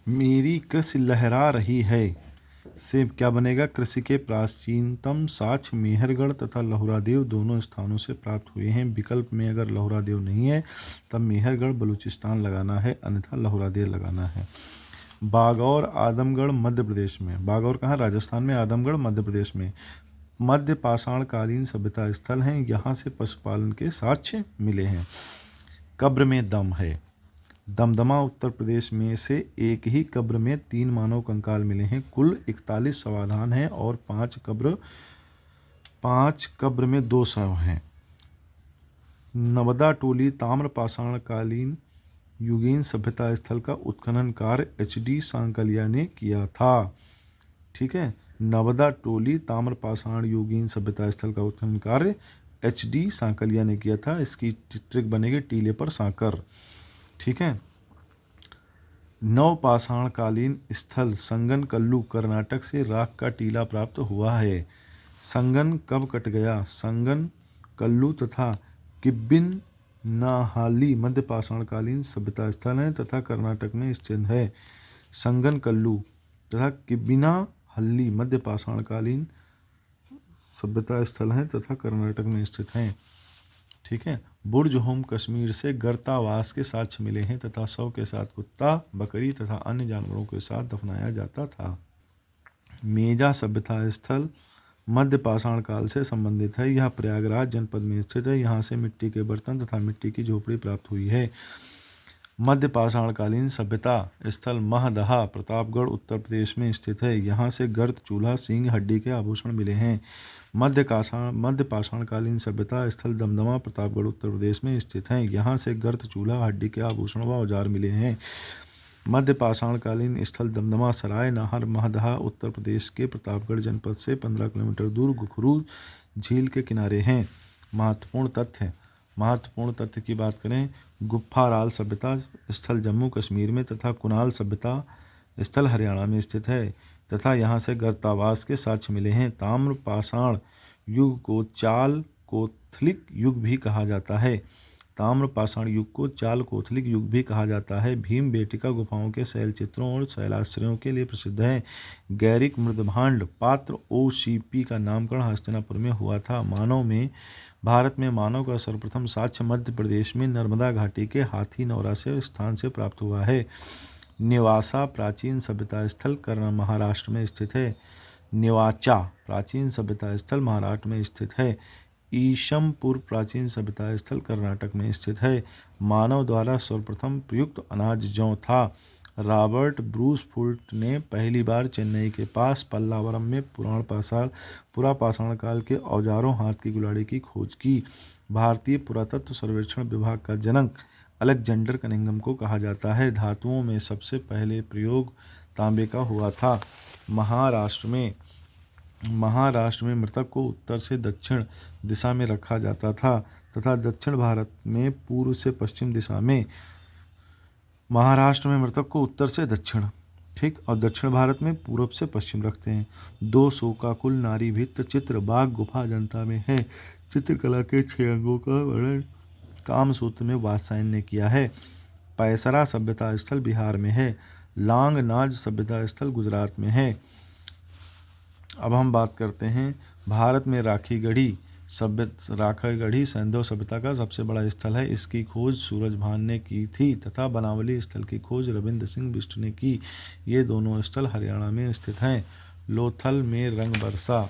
मेरी कृषि लहरा रही है से क्या बनेगा? कृषि के प्राचीनतम साक्ष्य मेहरगढ़ तथा लहुरादेव दोनों स्थानों से प्राप्त हुए हैं। विकल्प में अगर लहुरादेव नहीं है तब मेहरगढ़ बलूचिस्तान लगाना है, अन्यथा लहुरादेव लगाना है। बागौर आदमगढ़ मध्य प्रदेश में। बागौर कहाँ? राजस्थान में। आदमगढ़ मध्य प्रदेश में। मध्य पाषाणकालीन सभ्यता स्थल हैं, यहाँ से पशुपालन के साक्ष्य मिले हैं। कब्र में दम है। दमदमा उत्तर प्रदेश में से एक ही कब्र में 3 मानव कंकाल मिले हैं। कुल 41 समाधान हैं और 5 कब्र में 2 शव हैं। नवदा टोली ताम्र पाषाणकालीन युगीन सभ्यता स्थल का उत्खनन कार्य HD सांकलिया ने किया था। ठीक है, नवदा टोली ताम्र पाषाण युगीन सभ्यता स्थल का उत्खनन कार्य HD सांकलिया ने किया था। इसकी ट्रिक बनेगी टीले पर सांकर। ठीक है, नवपाषाणकालीन स्थल संगन कल्लू कर्नाटक से राख का टीला प्राप्त हुआ है। संगन कब कट गया? संगन कल्लू तथा किब्बिन नाहाली मध्य पाषाणकालीन सभ्यता स्थल है तथा कर्नाटक में स्थित है। संगन कल्लू तथा किब्बिना हल्ली मध्य पाषाणकालीन सभ्यता स्थल हैं तथा कर्नाटक में स्थित हैं। ठीक है, बुर्ज होम कश्मीर से गर्तावास के साक्ष्य मिले हैं तथा शव के साथ कुत्ता, बकरी तथा अन्य जानवरों के साथ दफनाया जाता था। मेजा सभ्यता स्थल मध्य पाषाण काल से संबंधित है। यह प्रयागराज जनपद में स्थित है। यहाँ से मिट्टी के बर्तन तथा मिट्टी की झोपड़ी प्राप्त हुई है। मध्य पाषाणकालीन सभ्यता स्थल महदहा प्रतापगढ़ उत्तर प्रदेश में स्थित है। यहाँ से गर्त, चूल्हा, सींग, हड्डी के आभूषण मिले हैं। मध्य पाषाणकालीन सभ्यता स्थल दमदमा प्रतापगढ़ उत्तर प्रदेश में स्थित हैं। यहाँ से गर्त, चूल्हा, हड्डी के आभूषण व औजार मिले हैं। मध्य पाषाणकालीन स्थल दमदमा सराय नाहर महदहा उत्तर प्रदेश के प्रतापगढ़ जनपद से 15 किलोमीटर दूर गुखरू झील के किनारे हैं। महत्वपूर्ण तथ्य की बात करें, गुफ्फाराल सभ्यता स्थल जम्मू कश्मीर में तथा कुनाल सभ्यता स्थल हरियाणा में स्थित है तथा यहाँ से गर्तावास के साक्ष्य मिले हैं। ताम्र पाषाण युग को चाल कोथलिक युग भी कहा जाता है। ताम्र पाषाण युग को चाल कोथलिक युग भी कहा जाता है। भीम बेटिका गुफाओं के शैल चित्रों और शैलाश्रयों के लिए प्रसिद्ध है। गैरिक मृदभांड पात्र OCP का नामकरण हस्तिनापुर में हुआ था। भारत में मानव का सर्वप्रथम साक्ष्य मध्य प्रदेश में नर्मदा घाटी के हाथी नौरा से स्थान से प्राप्त हुआ है। नेवासा प्राचीन सभ्यता स्थल महाराष्ट्र में स्थित है। नेवाचा प्राचीन सभ्यता स्थल महाराष्ट्र में स्थित है। ईशमपुर प्राचीन सभ्यता स्थल कर्नाटक में स्थित है। मानव द्वारा सर्वप्रथम प्रयुक्त अनाज जौ था। रॉबर्ट ब्रूस फुल्ट ने पहली बार चेन्नई के पास पल्लावरम में पुरा पाषाण काल के औजारों, हाथ की कुल्हाड़ी की खोज की। भारतीय पुरातत्व सर्वेक्षण विभाग का जनक अलेक्जेंडर कनिंघम को कहा जाता है। धातुओं में सबसे पहले प्रयोग तांबे का हुआ था। महाराष्ट्र में मृतक को उत्तर से दक्षिण दिशा में रखा जाता था तथा दक्षिण भारत में पूर्व से पश्चिम दिशा में। महाराष्ट्र में मृतक को उत्तर से दक्षिण, ठीक, और दक्षिण भारत में पूर्व से पश्चिम रखते हैं। 200 का कुल नारी भित्त चित्र बाघ गुफा अजंता में है। चित्रकला के 6 अंगों का वर्णन कामसूत्र में वात्स्यायन ने किया है। पैसरा सभ्यता स्थल बिहार में है। लांगनाज सभ्यता स्थल गुजरात में है। अब हम बात करते हैं भारत में राखीगढ़ी सैंधव सभ्यता का सबसे बड़ा स्थल है। इसकी खोज सूरजभान ने की थी तथा बनावली स्थल की खोज रविंद्र सिंह बिष्ट ने की। ये दोनों स्थल हरियाणा में स्थित हैं। लोथल में रंग बरसा,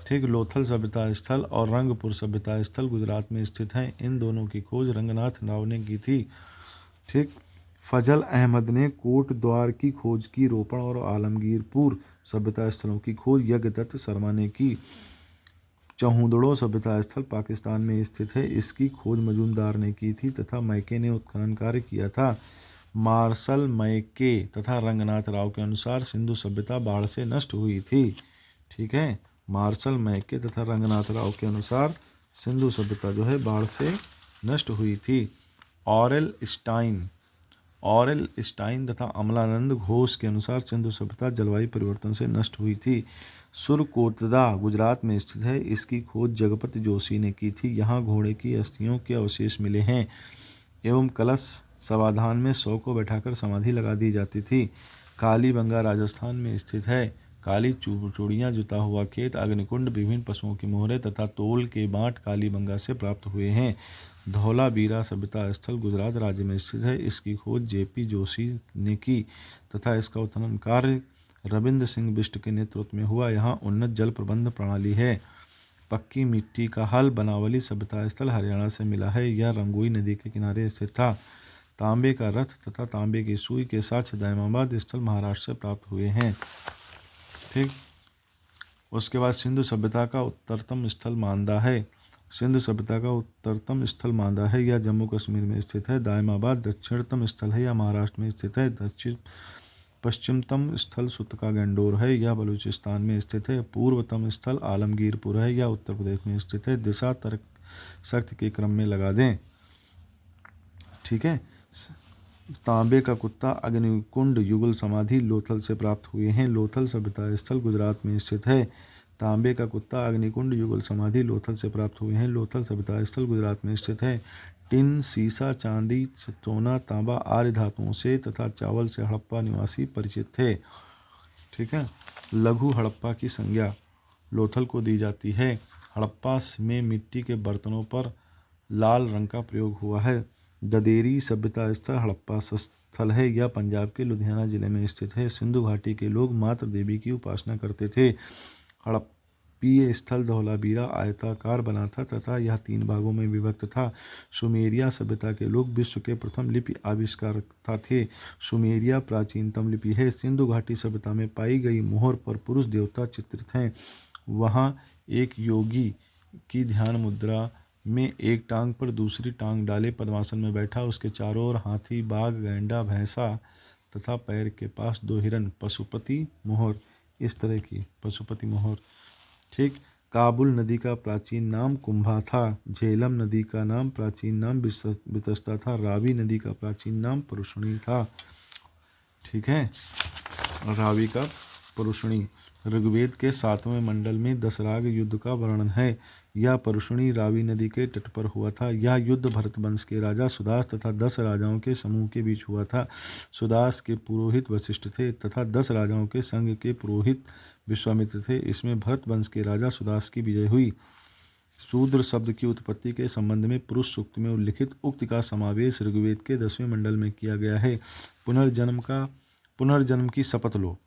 ठीक, लोथल सभ्यता स्थल और रंगपुर सभ्यता स्थल गुजरात में स्थित हैं। इन दोनों की खोज रंगनाथ राव ने की थी। ठीक, फजल अहमद ने कोट द्वार की खोज की। रोपड़ और आलमगीरपुर सभ्यता स्थलों की खोज यज्ञदत्त शर्मा ने की। चहुंदड़ो सभ्यता स्थल पाकिस्तान में स्थित है। इसकी खोज मजूमदार ने की थी तथा मैके ने उत्खनन कार्य किया था। मार्शल मैके तथा रंगनाथ राव के अनुसार सिंधु सभ्यता बाढ़ से नष्ट हुई थी। ठीक है, मार्शल मैके तथा रंगनाथ राव के अनुसार सिंधु सभ्यता जो है बाढ़ से नष्ट हुई थी। ऑरेल स्टाइन तथा अमलानंद घोष के अनुसार सिंधु सभ्यता जलवायु परिवर्तन से नष्ट हुई थी। सुरकोटदा गुजरात में स्थित है। इसकी खोज जगपति जोशी ने की थी। यहाँ घोड़े की अस्थियों के अवशेष मिले हैं एवं कलश समाधान में 100 को बैठाकर समाधि लगा दी जाती थी। कालीबंगा राजस्थान में स्थित है। काली चूड़ियाँ, जुता हुआ खेत, अग्निकुंड, विभिन्न पशुओं की मोहरें तथा तोल के बाँट कालीबंगा से प्राप्त हुए हैं। धौलावीरा सभ्यता स्थल गुजरात राज्य में स्थित है। इसकी खोज जेपी जोशी ने की तथा इसका उत्खनन कार्य रविंद्र सिंह बिष्ट के नेतृत्व में हुआ। यहाँ उन्नत जल प्रबंध प्रणाली है। पक्की मिट्टी का हल बनावली सभ्यता स्थल हरियाणा से मिला है। यह रंगोई नदी के किनारे स्थित था। तांबे का रथ तथा तांबे की सुई के साक्ष्य दायमाबाद स्थल महाराष्ट्र से प्राप्त हुए हैं। ठीक, उसके बाद सिंधु सभ्यता का उत्तरतम स्थल मांदा है। सिंधु सभ्यता का उत्तरतम स्थल मांदा है। यह जम्मू कश्मीर में स्थित है। दायमाबाद दक्षिणतम स्थल है। यह महाराष्ट्र में स्थित है। दक्षिण पश्चिमतम स्थल सुतका गंडोर है। यह बलूचिस्तान में स्थित है। पूर्वतम स्थल आलमगीरपुर है। यह उत्तर प्रदेश में स्थित है। दिशा तर्क सख्त के क्रम में लगा दें। ठीक है। तांबे का कुत्ता, अग्निकुंड, युगल समाधि लोथल से प्राप्त हुए हैं। लोथल सभ्यता स्थल गुजरात में स्थित है। तांबे का कुत्ता, अग्निकुंड, युगल समाधि लोथल से प्राप्त हुए हैं। लोथल सभ्यता स्थल गुजरात में स्थित है। टिन, सीसा, चांदी, सोना, तांबा आदि धातुओं से तथा चावल से हड़प्पा निवासी परिचित थे। ठीक है। लघु हड़प्पा की संज्ञा लोथल को दी जाती है। हड़प्पा में मिट्टी के बर्तनों पर लाल रंग का प्रयोग हुआ है। ददेरी सभ्यता स्थल हड़प्पा स्थल है। यह पंजाब के लुधियाना जिले में स्थित है। सिंधु घाटी के लोग मातृ देवी की उपासना करते थे। हड़प्पीय स्थल धौलावीरा आयताकार बना था तथा यह 3 भागों में विभक्त था। सुमेरिया सभ्यता के लोग विश्व के प्रथम लिपि आविष्कारकर्ता थे। सुमेरिया प्राचीनतम लिपि है। सिंधु घाटी सभ्यता में पाई गई मोहर पर पुरुष देवता चित्रित हैं। वहाँ एक योगी की ध्यान मुद्रा में एक टांग पर दूसरी टांग डाले पद्मासन में बैठा, उसके चारों ओर हाथी, बाघ, गैंडा, भैंसा तथा पैर के पास 2 हिरन, पशुपति मोहर, इस तरह की पशुपति मोहर। ठीक। काबुल नदी का प्राचीन नाम कुंभा था। झेलम नदी का नाम प्राचीन नाम वितस्ता था। रावी नदी का प्राचीन नाम परुषणी था। ठीक है। रावी का परुषणी। ऋग्वेद के 7वें मंडल में दशराग युद्ध का वर्णन है। यह परुषणी रावी नदी के तट पर हुआ था। यह युद्ध भरत वंश के राजा सुदास तथा 10 राजाओं के समूह के बीच हुआ था। सुदास के पुरोहित वशिष्ठ थे तथा 10 राजाओं के संघ के पुरोहित विश्वामित्र थे। इसमें भरत वंश के राजा सुदास की विजय हुई। शूद्र शब्द की उत्पत्ति के संबंध में पुरुष सूक्त में उल्लिखित उक्त का समावेश ऋग्वेद के 10वें मंडल में किया गया है। पुनर्जन्म की शपथ लो।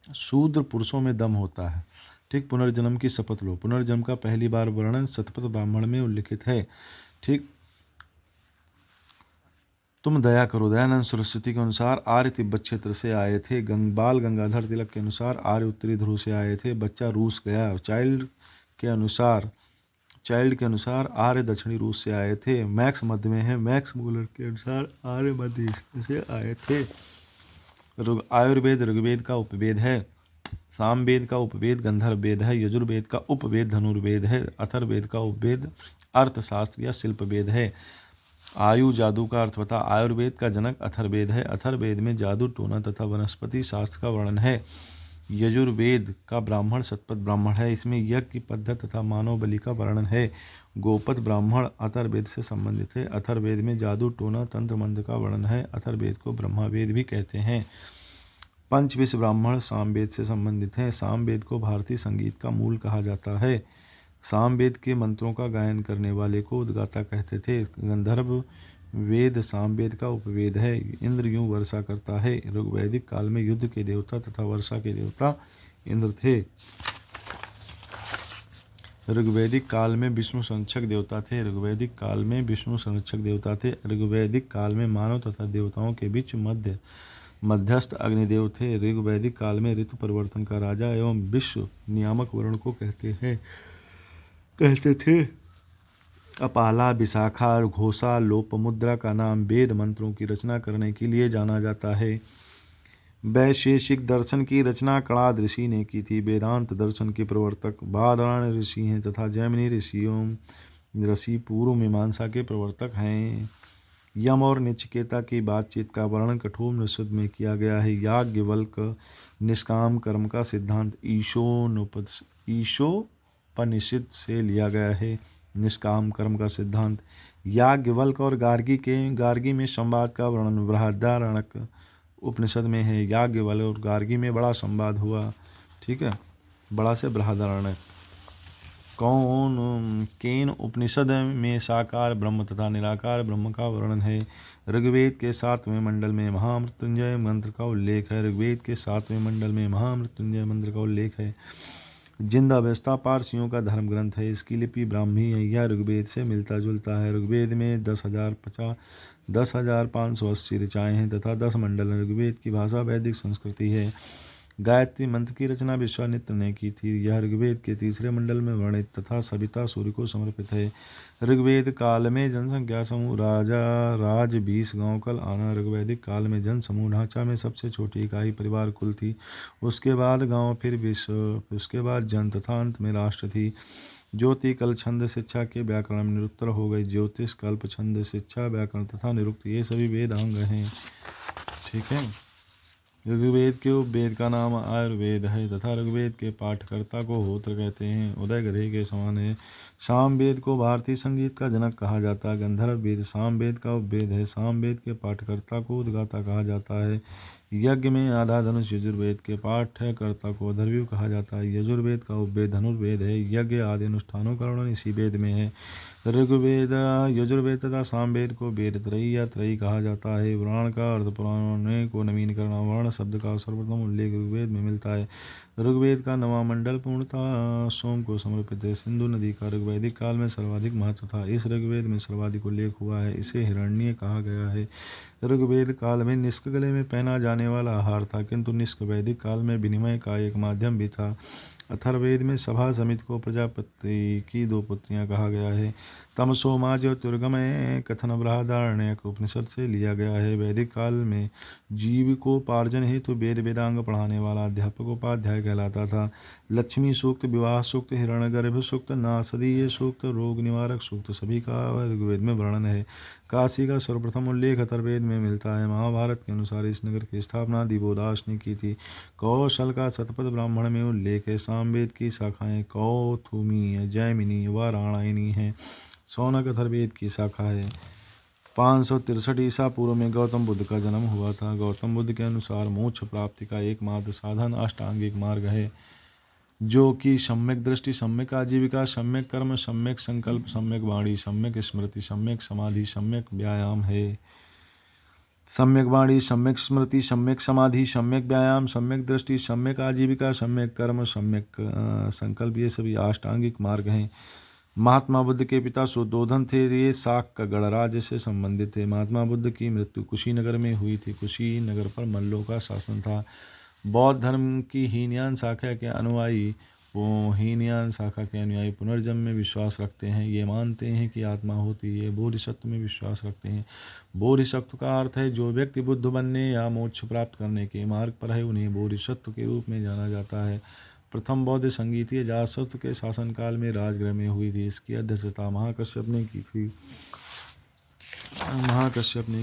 शूद्र पुरुषों में दम होता है। ठीक। पुनर्जन्म की शपथ लो। पुनर्जन्म का पहली बार वर्णन शतपथ ब्राह्मण में उल्लिखित है। ठीक। तुम दया करो। दयानंद सरस्वती के अनुसार आर्य तिब्बत क्षेत्र से आए थे। बाल गंगाधर तिलक के अनुसार आर्य उत्तरी ध्रुव से आए थे। बच्चा रूस गया। चाइल्ड के अनुसार आर्य दक्षिणी रूस से आए थे। मैक्स मध्य में है। मैक्स मूलर के अनुसार आर्य मध्य एशिया से आए थे। आयुर्वेद ऋग्वेद का उपवेद है। सामवेद का उपवेद गंधर्व वेद है। यजुर्वेद का उपवेद धनुर्वेद है। अथर्ववेद का उपवेद अर्थशास्त्र या शिल्पवेद है। आयु जादू का अर्थ बता। आयुर्वेद का जनक अथर्ववेद है। अथर्ववेद में जादू, टोना तथा वनस्पति शास्त्र का वर्णन है। यजुर्वेद का ब्राह्मण शतपथ ब्राह्मण है। इसमें यज्ञ पद्धति तथा मानव बलि का वर्णन है। गोपथ ब्राह्मण अथर्ववेद से संबंधित है। अथर्ववेद में जादू, टोना, तंत्र मंत्र का वर्णन है। अथर्ववेद को ब्रह्मवेद भी कहते हैं। पंचविश ब्राह्मण सामवेद से संबंधित हैं। सामवेद को भारतीय संगीत का मूल कहा जाता है। सामवेद के मंत्रों का गायन करने वाले को उद्गाता कहते थे। गंधर्व वेद सामवेद का उपवेद है। इंद्र यूं वर्षा करता है। ऋग्वैदिक काल में युद्ध के देवता तथा वर्षा के देवता इंद्र थे। ऋग्वैदिक काल में विष्णु संरक्षक देवता थे। ऋग्वैदिक काल में विष्णु संरक्षक देवता थे। ऋग्वैदिक काल में मानव तथा देवताओं के बीच मध्यस्थ अग्निदेव थे। ऋग्वैदिक काल में ऋतु परिवर्तन का राजा एवं विश्व नियामक वरुण को कहते थे। अपाला, विशाखा, घोषा, लोपमुद्रा का नाम वेद मंत्रों की रचना करने के लिए जाना जाता है। वैशेषिक दर्शन की रचना कणाद ऋषि ने की थी। वेदांत दर्शन के प्रवर्तक बादरायण ऋषि हैं तथा जैमिनी ऋषि पूर्व मीमांसा के प्रवर्तक हैं। यम और नचिकेता की बातचीत का वर्णन कठोपनिषद में किया गया है। याज्ञवल्क निष्काम कर्म का सिद्धांत ईशोपनिषद से लिया गया है। निष्काम कर्म का सिद्धांत याज्ञवल्क और गार्गी में संवाद का वर्णन बृहदारण्यक उपनिषद में है। याज्ञवल्क्य और गार्गी में बड़ा संवाद हुआ। ठीक है, बड़ा से बृहदारण्यक। केन उपनिषद में साकार ब्रह्म तथा निराकार ब्रह्म का वर्णन है। ऋग्वेद के 7वें मंडल में महामृत्युंजय मंत्र का उल्लेख है। ऋग्वेद के 7वें मंडल में महामृत्युंजय मंत्र का उल्लेख है। जिंद अवस्था पारसियों का धर्म ग्रंथ है। इसकी लिपि ब्राह्मी है। यह ऋग्वेद से मिलता जुलता है। ऋग्वेद में 10,580 ऋचाएँ हैं तथा 10 मंडल। ऋग्वेद की भाषा वैदिक संस्कृति है। गायत्री मंत्र की रचना विश्वामित्र ने की थी। यह ऋग्वेद के 3रे मंडल में वर्णित तथा सविता सूर्य को समर्पित है। ऋग्वेद काल में जनसंख्या समूह राजा राज 20 गांव कल आना। ऋग्वैदिक काल में जन समूह ढांचा में सबसे छोटी इकाई परिवार कुल थी। उसके बाद गांव, फिर विश्व, उसके बाद जन तथा अंत में राष्ट्र थी। ज्योति कल छंद शिक्षा के व्याकरण में निरुत्तर हो गई। ज्योतिष कल्प छंद शिक्षा व्याकरण तथा निरुक्त ये सभी वेद अंग हैं। ठीक है। ऋग्वेद के उपवेद का नाम आयुर्वेद है तथा ऋग्वेद के पाठकर्ता को होत्र कहते हैं। उदय गधे के समान है। सामवेद को भारतीय संगीत का जनक कहा जाता है। गंधर्व वेद सामवेद का उपवेद है। सामवेद के पाठकर्ता को उद्गाता कहा जाता है। यज्ञ में आधा धनुष यजुर्वेद के पाठकर्ता को अधर्व्यू कहा जाता है। यजुर्वेद का उपवेद धनुर्वेद है। यज्ञ आदि अनुष्ठानों का वर्णन इसी वेद में है। ऋग्वेद यजुर्वेद तथा सामवेद को वेद त्रयी या त्रयी कहा जाता है। पुराण का अर्थ पुराने को नवीन करना। वर्ण शब्द का सर्वप्रथम उल्लेख ऋग्वेद में मिलता है। ऋग्वेद का 9वां मंडल पूर्णतः सोम को समर्पित है। सिंधु नदी का ऋग्वैदिक काल में सर्वाधिक महत्व था। इस ऋग्वेद में सर्वाधिक उल्लेख हुआ है। इसे हिरण्य कहा गया है। ऋग्वेद काल में निष्क गले में पहना जाने वाला आहार था, किंतु निष्क वैदिक काल में विनिमय का एक माध्यम भी था। अथर्ववेद में सभा समिति को प्रजापति की 2 पुत्रियां कहा गया है। तमसोमा ज्योतिर्गमय कथन बृहदारण्यक उपनिषद से लिया गया है। वैदिक काल में जीविकोपार्जन हेतु वेद वेदांग पढ़ाने वाला अध्यापक उपाध्याय कहलाता था। लक्ष्मी सूक्त, विवाह सूक्त, हिरण्यगर्भ सूक्त, नासदीय सूक्त, रोग निवारक सूक्त सभी का ऋग्वेद में वर्णन है। काशी का सर्वप्रथम उल्लेख अथर्ववेद में मिलता है। महाभारत के अनुसार इस नगर की स्थापना दिवोदास ने की थी। कौशल का शतपथ ब्राह्मण में उल्लेख है। सामवेद की शाखाएं कौथुमी, जैमिनी व राणायनी हैं। सौनक अथर्ववेद की शाखा है। 563 ईसा पूर्व में गौतम बुद्ध का जन्म हुआ था। गौतम बुद्ध के अनुसार मोक्ष प्राप्ति का एकमात्र साधन अष्टांगिक मार्ग है, जो कि सम्यक दृष्टि, सम्यक आजीविका, सम्यक कर्म, सम्यक संकल्प, सम्यक वाणी, सम्यक स्मृति, सम्यक समाधि, सम्यक व्यायाम है। सम्यक वाणी, सम्यक स्मृति, सम्यक समाधि, सम्यक व्यायाम, सम्यक दृष्टि, सम्यक आजीविका, सम्यक कर्म, सम्यक संकल्प, ये सभी अष्टांगिक मार्ग हैं। महात्मा बुद्ध के पिता शुद्धोधन थे। ये शाक का गणराज्य से संबंधित थे। महात्मा बुद्ध की मृत्यु कुशीनगर में हुई थी। कुशीनगर पर मल्लों का शासन था। बौद्ध धर्म की हीनयान शाखा के अनुयायी पुनर्जन्म में विश्वास रखते हैं। ये मानते हैं कि आत्मा होती है। बोधिसत्व में विश्वास रखते हैं। बोधिसत्व का अर्थ है जो व्यक्ति बुद्ध बनने या मोक्ष प्राप्त करने के मार्ग पर है, उन्हें बोधिसत्व के रूप में जाना जाता है। प्रथम बौद्ध संगीति अजातशत्रु के शासनकाल में राजगृह में हुई थी। इसकी अध्यक्षता महाकश्यप ने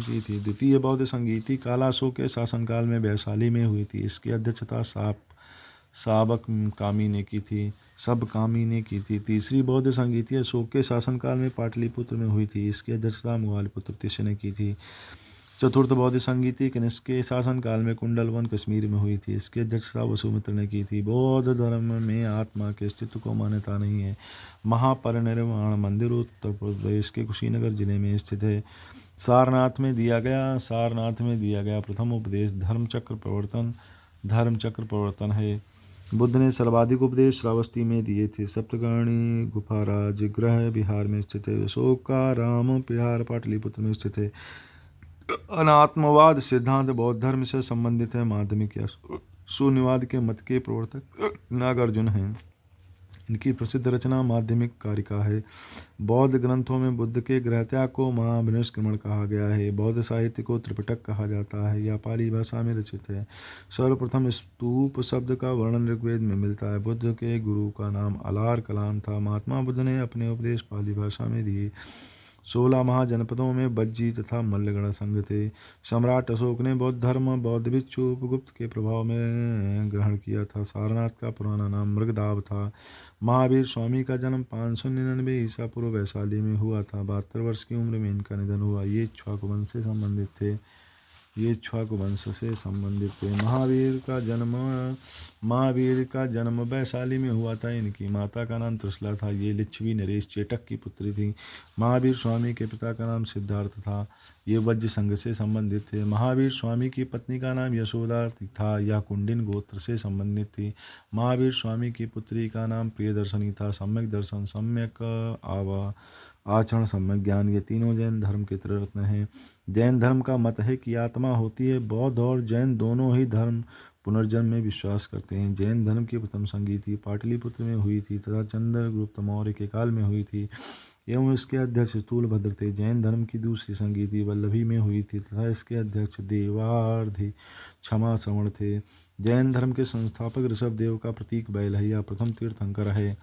की थी। द्वितीय बौद्ध संगीति कालाशोक के शासनकाल में वैशाली में हुई थी। इसकी अध्यक्षता सबकामी ने की थी। तीसरी बौद्ध संगीति अशोक के शासनकाल में पाटलिपुत्र में हुई थी। इसकी अध्यक्षता मुगालपुत्र तिस्य ने की थी। चतुर्थ बौद्ध संगीति कनिष्क के शासनकाल में कुंडलवन कश्मीर में हुई थी। इसकी अध्यक्षता वसुमित्र ने की थी। बौद्ध धर्म में आत्मा के अस्तित्व को मान्यता नहीं है। महापरिनिर्वाण मंदिर उत्तर प्रदेश के कुशीनगर जिले में स्थित है। सारनाथ में दिया गया प्रथम उपदेश धर्मचक्र प्रवर्तन है। बुद्ध ने सर्वाधिक उपदेश श्रावस्ती में दिए थे। सप्तगाणी गुफा राजगृह बिहार में स्थित है। अशोक का राम विहार पाटलिपुत्र में स्थित है। अनात्मवाद सिद्धांत बौद्ध धर्म से संबंधित है। माध्यमिक या शून्यवाद के मत के प्रवर्तक नागार्जुन हैं। इनकी प्रसिद्ध रचना माध्यमिक कारिका है। बौद्ध ग्रंथों में बुद्ध के गृहत्याग को महाभिनिष्क्रमण कहा गया है। बौद्ध साहित्य को त्रिपिटक कहा जाता है। यह पाली भाषा में रचित है। सर्वप्रथम स्तूप शब्द का वर्णन ऋग्वेद में मिलता है। बुद्ध के गुरु का नाम अलार कलाम था। महात्मा बुद्ध ने अपने उपदेश पाली भाषा में दिए। 16 महाजनपदों में बज्जी तथा मल्लगण संघ थे। सम्राट अशोक ने बौद्ध धर्म बौद्ध भिक्षु उपगुप्त के प्रभाव में ग्रहण किया था। सारनाथ का पुराना नाम मृगदाव था। महावीर स्वामी का जन्म 599 ईसा पूर्व वैशाली में हुआ था। 72 वर्ष की उम्र में इनका निधन हुआ। ये इक्ष्वाकु वंश से संबंधित थे। ये इक्ष्वाकु वंश से संबंधित थे। महावीर का जन्म वैशाली में हुआ था। इनकी माता का नाम त्रिशला था। ये लिच्छवी नरेश चेटक की पुत्री थी। महावीर स्वामी के पिता का नाम सिद्धार्थ था। ये वज्र संघ से संबंधित थे। महावीर स्वामी की पत्नी का नाम यशोदा था। यह कुंडिन गोत्र से संबंधित थी। महावीर स्वामी की पुत्री का नाम प्रियदर्शनी था। सम्यक दर्शन, सम्यक आचरण, सम्यक ज्ञान, ये तीनों जैन धर्म के त्रिरत्न हैं। जैन धर्म का मत है कि आत्मा होती है। बौद्ध और जैन दोनों ही धर्म पुनर्जन्म में विश्वास करते हैं। जैन धर्म की प्रथम संगीति पाटलिपुत्र में हुई थी तथा चंद्रगुप्त मौर्य के काल में हुई थी एवं इसके अध्यक्ष स्थूलभद्र थे। जैन धर्म की दूसरी संगीति वल्लभी में हुई थी तथा इसके अध्यक्ष देवार्धि क्षमा श्रवण थे। जैन धर्म के संस्थापक ऋषभ देव का प्रतीक बैल है। यह प्रथम तीर्थंकर है।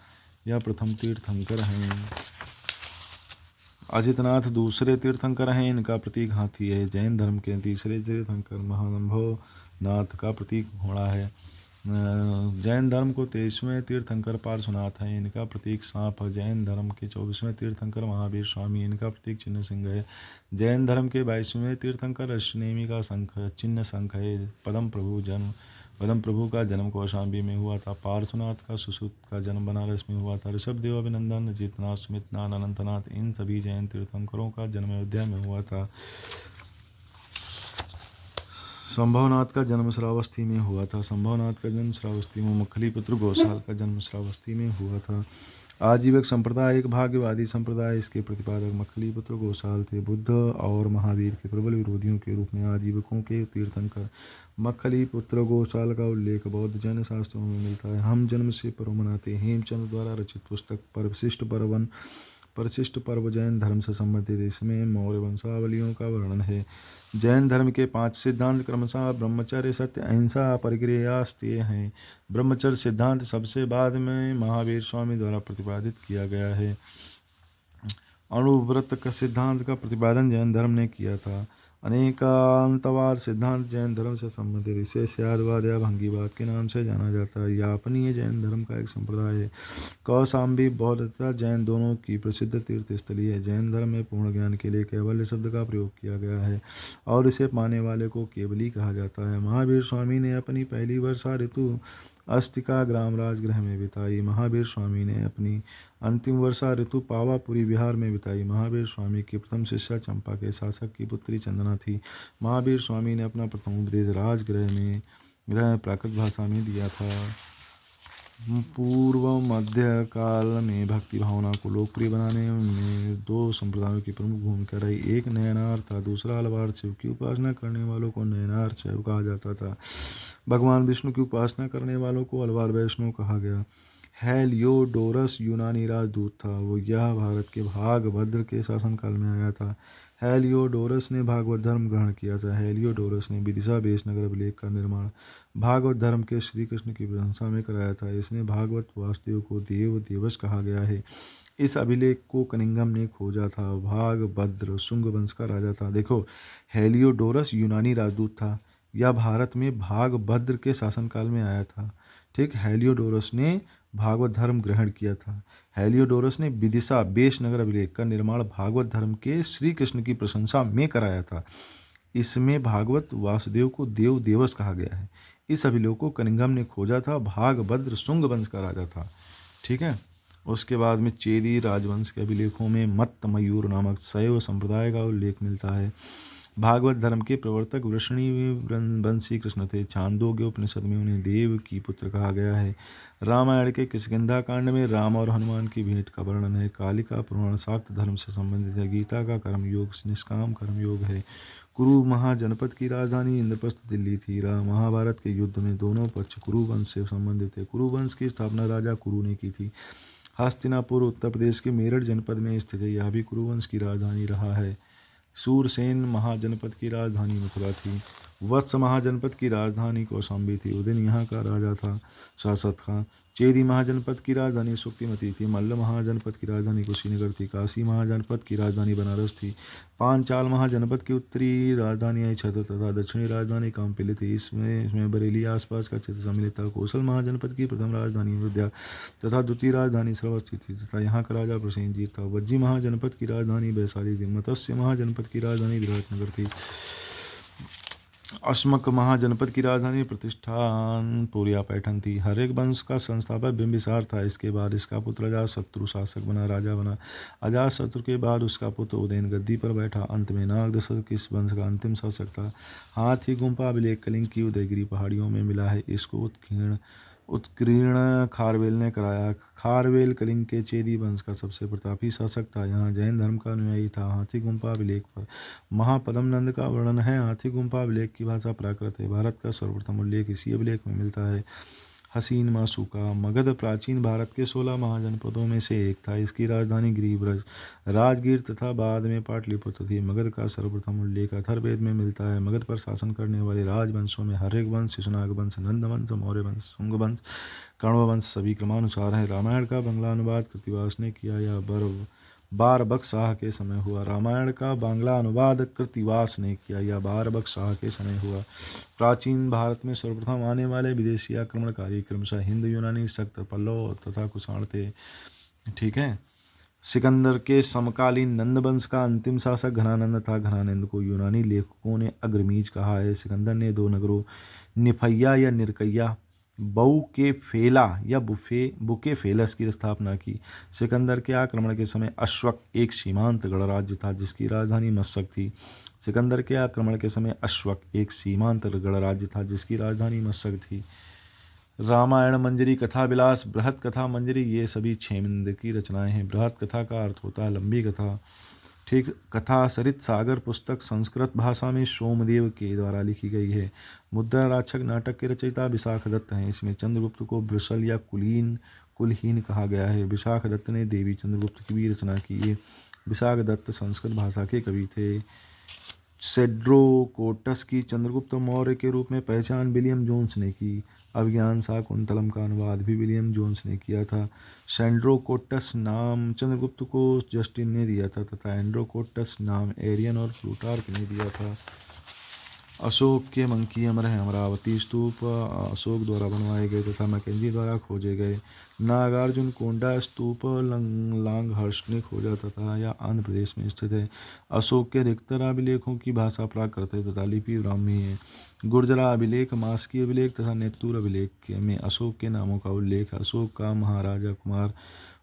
अजितनाथ दूसरे तीर्थंकर हैं। इनका प्रतीक हाथी है। जैन धर्म के तीसरे तीर्थंकर महानंभो नाथ का प्रतीक घोड़ा है। जैन धर्म को 23वें तीर्थंकर पार्श्वनाथ है। इनका प्रतीक सांप है। जैन धर्म के 24वें तीर्थंकर महावीर स्वामी, इनका प्रतीक चिन्ह सिंह है। जैन धर्म के 22वें तीर्थंकर अश्वनेमी का चिन्ह शंख है। पदम प्रभु का जन्म कौशाम्बी में हुआ था। पार्श्वनाथ का सुश्रुत का जन्म बनारस में हुआ था। ऋषभ देव, अभिनंदन, अजितनाथ, सुमितनाथ, अनंतनाथ, इन सभी जैन तीर्थंकरों का जन्म अयोध्या में हुआ था। संभवनाथ का जन्म श्रावस्ती में हुआ था। मक्खलीपुत्र घोषाल का जन्म श्रावस्ती में हुआ था। आजीवक संप्रदाय एक भाग्यवादी संप्रदाय, इसके प्रतिपादक मक्खलीपुत्र घोषाल थे। बुद्ध और महावीर के प्रबल विरोधियों के रूप में आजीवकों के तीर्थंकर मक्खलीपुत्र घोषाल का उल्लेख बौद्ध जैन शास्त्रों में मिलता है। हम जन्म से पर्व मनाते। हेमचंद द्वारा रचित पुस्तक परिशिष्ट पर्व जैन धर्म से संबंधित। इसमें मौर्य वंशावलियों का वर्णन है। जैन धर्म के 5 सिद्धांत क्रमशः ब्रह्मचर्य, सत्य, अहिंसा, परिग्रह हैं। ब्रह्मचर्य सिद्धांत सबसे बाद में महावीर स्वामी द्वारा प्रतिपादित किया गया है। अणुव्रत का सिद्धांत का प्रतिपादन जैन धर्म ने किया था। अनेकांतवाद सिद्धांत जैन धर्म से संबंधित, इसे स्यादवाद या भंगीवाद के नाम से जाना जाता है। यापनीय जैन धर्म का एक संप्रदाय है। कौशाम्बी बौद्ध तथा जैन दोनों की प्रसिद्ध तीर्थस्थली है। जैन धर्म में पूर्ण ज्ञान के लिए कैवल्य शब्द का प्रयोग किया गया है और इसे पाने वाले को केवली कहा जाता है। महावीर स्वामी ने अपनी पहली वर्षा ऋतु अस्तिका ग्राम राजगृह में बिताई। महावीर स्वामी ने अपनी अंतिम वर्षा ऋतु पावापुरी विहार में बिताई। महावीर स्वामी की प्रथम शिष्या चंपा के शासक की पुत्री चंदना थी। महावीर स्वामी ने अपना प्रथम उपदेश राजगृह प्राकृत भाषा में दिया था। पूर्व मध्य काल में भक्ति भावना को लोकप्रिय बनाने में 2 संप्रदायों की प्रमुख भूमिका रही। एक नयनार था, दूसरा अलवार। शिव की उपासना करने वालों को नयनार शैव कहा जाता था। भगवान विष्णु की उपासना करने वालों को अलवार वैष्णव कहा गया। हेलियोडोरस यूनानी राजदूत था। यह भारत के भागभद्र के शासनकाल में आया था। हेलियोडोरस ने भागवत धर्म ग्रहण किया था। हेलियोडोरस ने विदिशा बेशनगर अभिलेख का निर्माण भागवत धर्म के श्री कृष्ण की प्रशंसा में कराया था। इसने भागवत वासुदेव को देव देवश कहा गया है। इस अभिलेख को कनिंगम ने खोजा था। भागभद्र शुंग वंश का राजा था। देखो, हेलियोडोरस यूनानी राजदूत था। यह भारत में भागभद्र के शासनकाल में आया था। ठीक, हेलियोडोरस ने भागवत धर्म ग्रहण किया था। हेलियोडोरस ने विदिशा बेशनगर अभिलेख का निर्माण भागवत धर्म के श्री कृष्ण की प्रशंसा में कराया था। इसमें भागवत वासुदेव को देव देवस कहा गया है। इस अभिलेख को कनिंगम ने खोजा था। भागभद्र शुंग वंश का राजा था। ठीक है। उसके बाद में चेदी राजवंश के अभिलेखों में मत्त मयूर नामक शैव संप्रदाय का उल्लेख मिलता है। भागवत धर्म के प्रवर्तक वृषणी वंशी कृष्ण थे। छांदोग्य उपनिषद में उन्हें देव की पुत्र कहा गया है। रामायण के किष्किंधा कांड में राम और हनुमान की भेंट का वर्णन है। कालिका पुराण शाक्त धर्म से संबंधित है। गीता का कर्मयोग निष्काम कर्मयोग है। कुरु महाजनपद की राजधानी इंद्रप्रस्थ दिल्ली थी। महाभारत के युद्ध में दोनों पक्ष कुरु वंश से संबंधित है। कुरु वंश की स्थापना राजा कुरु ने की थी। हस्तिनापुर उत्तर प्रदेश के मेरठ जनपद में स्थित है। यह भी कुरु वंश की राजधानी रहा है। सूरसेन महाजनपद की राजधानी मथुरा थी। वत्स महाजनपद की राजधानी कौशाम्बी थी। उदयन यहाँ का राजा था, शासक था। चेदी महाजनपद की राजधानी सुक्तिमती थी। मल्ल महाजनपद की राजधानी कुशीनगर थी। काशी महाजनपद की राजधानी बनारस थी। पांचाल महाजनपद की उत्तरी राजधानी छत्र तथा दक्षिणी राजधानी कामपिली थी। इसमें बरेली आसपास का क्षेत्र सम्मिलित था। कौशल महाजनपद की प्रथम राजधानी अयोध्या तथा द्वितीय राजधानी श्रावस्ती थी तथा यहाँ का राजा प्रसेनजीत था। वज्जी महाजनपद की राजधानी वैशाली थी। मत्स्य महाजनपद की राजधानी विराटनगर थी। अस्मक महाजनपद की राजधानी प्रतिष्ठान पुरिया पैठन थी। हर्यक वंश का संस्थापक बिंबिसार था। इसके बाद इसका पुत्र अजातशत्रु शासक बना, राजा बना। अजातशत्रु के बाद उसका पुत्र उदयन गद्दी पर बैठा। अंत में नागदशरथ इस वंश का अंतिम शासक था। हाथी गुम्फा अभिलेख कलिंग की उदयगिरी पहाड़ियों में मिला है। इसको उत्कीर्ण खारवेल ने कराया। खारवेल कलिंग के चेदी वंश का सबसे प्रतापी शासक था। यहाँ जैन धर्म का अनुयायी था। हाथी गुम्फा अभिलेख पर महापद्म नंद का वर्णन है। हाथी गुम्फा अभिलेख की भाषा प्राकृत है। भारत का सर्वप्रथम उल्लेख इसी अभिलेख में मिलता है। हसीन मासूका मगध प्राचीन भारत के 16 महाजनपदों में से एक था। इसकी राजधानी गिरिब्रज, राजगीर तथा बाद में पाटलिपुत्र थी। मगध का सर्वप्रथम उल्लेख अथर्ववेद में मिलता है। मगध पर शासन करने वाले राजवंशों में हर्यक वंश, शिशुनाग वंश, नंद वंश, मौर्य वंश, शुंग वंश, कण्व वंश सभी क्रमानुसार है। रामायण का बांग्ला अनुवाद कृतिवास ने किया। यह बारबक शाह के समय हुआ। रामायण का बांग्ला अनुवाद कृतिवास ने किया। यह बारबक शाह के समय हुआ। प्राचीन भारत में सर्वप्रथम आने वाले विदेशी आक्रमणकारी क्रमशः हिंद, यूनानी, शक्त, पल्लव तथा कुषाण थे। ठीक है। सिकंदर के समकालीन नंद वंश का अंतिम शासक घनानंद था। घनानंद को यूनानी लेखकों ने अग्रमीज कहा है। सिकंदर ने 2 नगरों निफैया या निरकैया, बऊ के फेला या बुके फेलस की स्थापना की। सिकंदर के आक्रमण के समय अश्वक एक सीमांत गणराज्य था जिसकी राजधानी मशक थी। सिकंदर के आक्रमण के समय अश्वक एक सीमांत गणराज्य था जिसकी राजधानी मशक थी। रामायण, मंजरी, कथा विलास, बृहत कथा, मंजरी ये सभी छेमिंद की रचनाएं हैं। बृहत कथा का अर्थ होता है लंबी कथा। ठीक। कथा सरित सागर पुस्तक संस्कृत भाषा में सोमदेव के द्वारा लिखी गई है। मुद्रा राक्षक नाटक के रचयिता विशाख दत्त हैं। इसमें चंद्रगुप्त को वृषल या कुलहीन कहा गया है। विशाख दत्त ने देवी चंद्रगुप्त की भी रचना की है। विशाख दत्त संस्कृत भाषा के कवि थे। सेड्रोकोटस की चंद्रगुप्त मौर्य के रूप में पहचान विलियम जोन्स ने की। अभिज्ञान शाकुंतलम का अनुवाद भी विलियम जोन्स ने किया था। सेंड्रोकोटस नाम चंद्रगुप्त को जस्टिन ने दिया था तथा एंड्रोकोटस नाम एरियन और प्लूटार्क ने दिया था। अशोक के मंकी अमर हैं। अमरावती स्तूप अशोक द्वारा बनवाए गए तथा मैकेंजी द्वारा खोजे गए। नागार्जुन कोंडा स्तूप लांगहर्ष ने खोजा तथा यह आंध्र प्रदेश में स्थित है। अशोक के अधिकतर अभिलेखों की भाषा प्राकृत है तथा लिपि ब्राह्मी है। गुर्जरा अभिलेख, मास्की अभिलेख तथा नेत्तूर अभिलेख में अशोक के नामों का उल्लेख अशोक का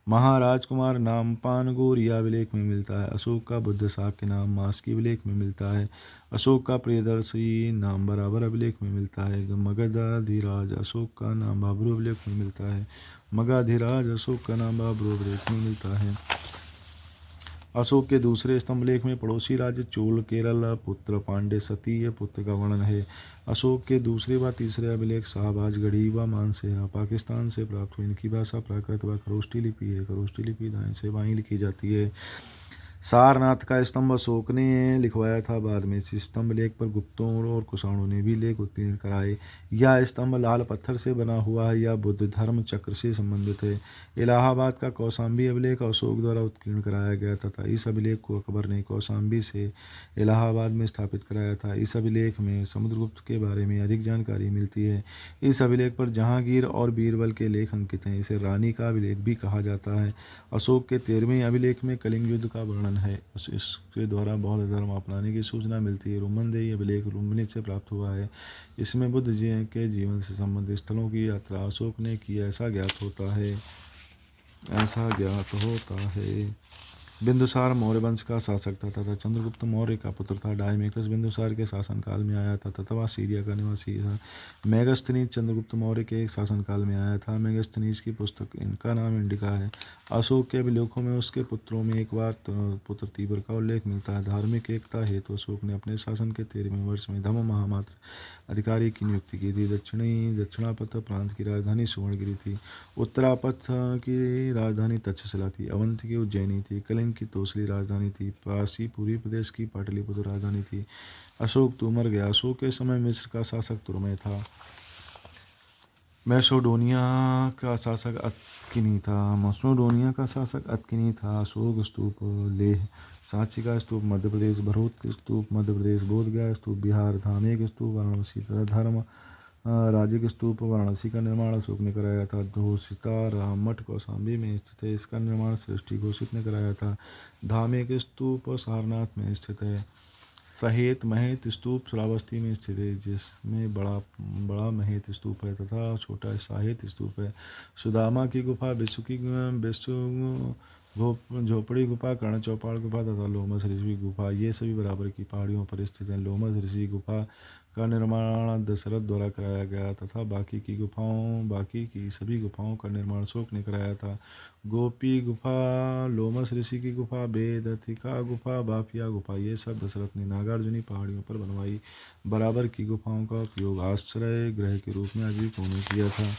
महाराज कुमार नाम पानगोरिया अभिलेख में मिलता है। अशोक का बुद्ध शाक्य नाम मास्की अभिलेख में मिलता है। अशोक का प्रियदर्शी नाम बराबर अभिलेख में मिलता है। मगधाधिराज अशोक का नाम बाबरू अभिलेख में मिलता है। मगधाधिराज अशोक का नाम बाबरू अभिलेख में मिलता है। अशोक के दूसरे स्तंभ लेख में पड़ोसी राज्य चोल केरल पुत्र पांड्य सतीय पुत्र का वर्णन है। अशोक के दूसरे व तीसरे अभिलेख शाहबाज गढ़ी व मानसेरा पाकिस्तान से प्राप्त हुए। इनकी भाषा प्राकृत व खरोष्ठी लिपि है। खरोष्ठी लिपि दाएं से बाएं लिखी जाती है। सारनाथ का स्तंभ अशोक ने लिखवाया था। बाद में इस स्तंभ लेख पर गुप्तों और कुषाणों ने भी लेख उत्तीर्ण कराए। यह स्तंभ लाल पत्थर से बना हुआ है। यह बुद्ध धर्म चक्र से संबंधित है। इलाहाबाद का कौशाम्बी अभिलेख अशोक द्वारा उत्कीर्ण कराया गया तथा इस अभिलेख को अकबर ने कौशाम्बी से इलाहाबाद में स्थापित कराया था। इस अभिलेख में समुद्रगुप्त के बारे में अधिक जानकारी मिलती है। इस अभिलेख पर जहांगीर और बीरबल के लेख अंकित हैं। इसे रानी का अभिलेख भी कहा जाता है। अशोक के 13वें अभिलेख में कलिंग युद्ध का वर्णन है। इसके द्वारा बौद्ध धर्म अपनाने की सूचना मिलती है। रुमनदेही अभिलेख लुम्बिनी से प्राप्त हुआ है। इसमें बुद्ध जी के जीवन से संबंधित स्थलों की यात्रा अशोक ने की ऐसा ज्ञात होता है। बिंदुसार मौर्य वंश का शासक था तथा चंद्रगुप्त मौर्य का पुत्र था। डायमेकस बिंदुसार के शासनकाल में आया था तथा वह सीरिया का निवासी था। मेगस्थनीज चंद्रगुप्त मौर्य के शासनकाल में आया था। मेगस्थनीज की पुस्तक इनका नाम इंडिका है। अशोक के अभिलेखों में उसके पुत्रों में एक बार पुत्र तीबर का उल्लेख मिलता है। धार्मिक एकता हेतु अशोक ने अपने शासन के 13वें वर्ष में धम्म महामात्र अधिकारी की नियुक्ति की थी। दक्षिणापथ प्रांत की राजधानी सुवर्णगिरी थी। उत्तरापथ की राजधानी तक्षशिला थी। अवंत की उज्जैनी थी। कलिंग की तोसली राजधानी थी। पासी पूरी प्रदेश की पाटलिपुत्र राजधानी थी। अशोक तुमर गया। अशोक के समय मिस्र का शासक तुरमय था। मैसेडोनिया का शासक अतकिनी था। अशोक स्तूप लेह, सांची का स्तूप मध्य प्रदेश, भरूच के स्तूप मध्य प्रदेश, बोधगया स्तूप बिहार, धामे के स्तूप वाराणसी तथा धर्म राज्य के स्तूप वाराणसी का निर्माण अशोक ने कराया था। धोसिता मठ कौशाम्बी में स्थित है। इसका निर्माण सृष्टि घोषित ने कराया था। धामे के स्तूप सारनाथ में स्थित है। सहेत महेत स्तूप श्रावस्ती में स्थित है, जिसमें बड़ा महेत स्तूप है तथा छोटा साहेत स्तूप है। सुदामा की गुफा, विश्व झोपड़ी गुफा, कर्ण चौपाड़ गुफा तथा लोमस ऋषि गुफा, ये सभी बराबर की पहाड़ियों पर स्थित हैं। लोमस ऋषि गुफा का निर्माण दशरथ द्वारा कराया गया तथा बाकी की सभी गुफाओं का निर्माण अशोक ने कराया था। गोपी गुफा, लोमस ऋषि की गुफा, बेदथिका गुफा, बाफिया गुफा, ये सब दशरथ ने नागार्जुनी पहाड़ियों पर बनवाई। बराबर की गुफाओं का उपयोग आश्रय गृह के रूप में आजीविकों ने किया था।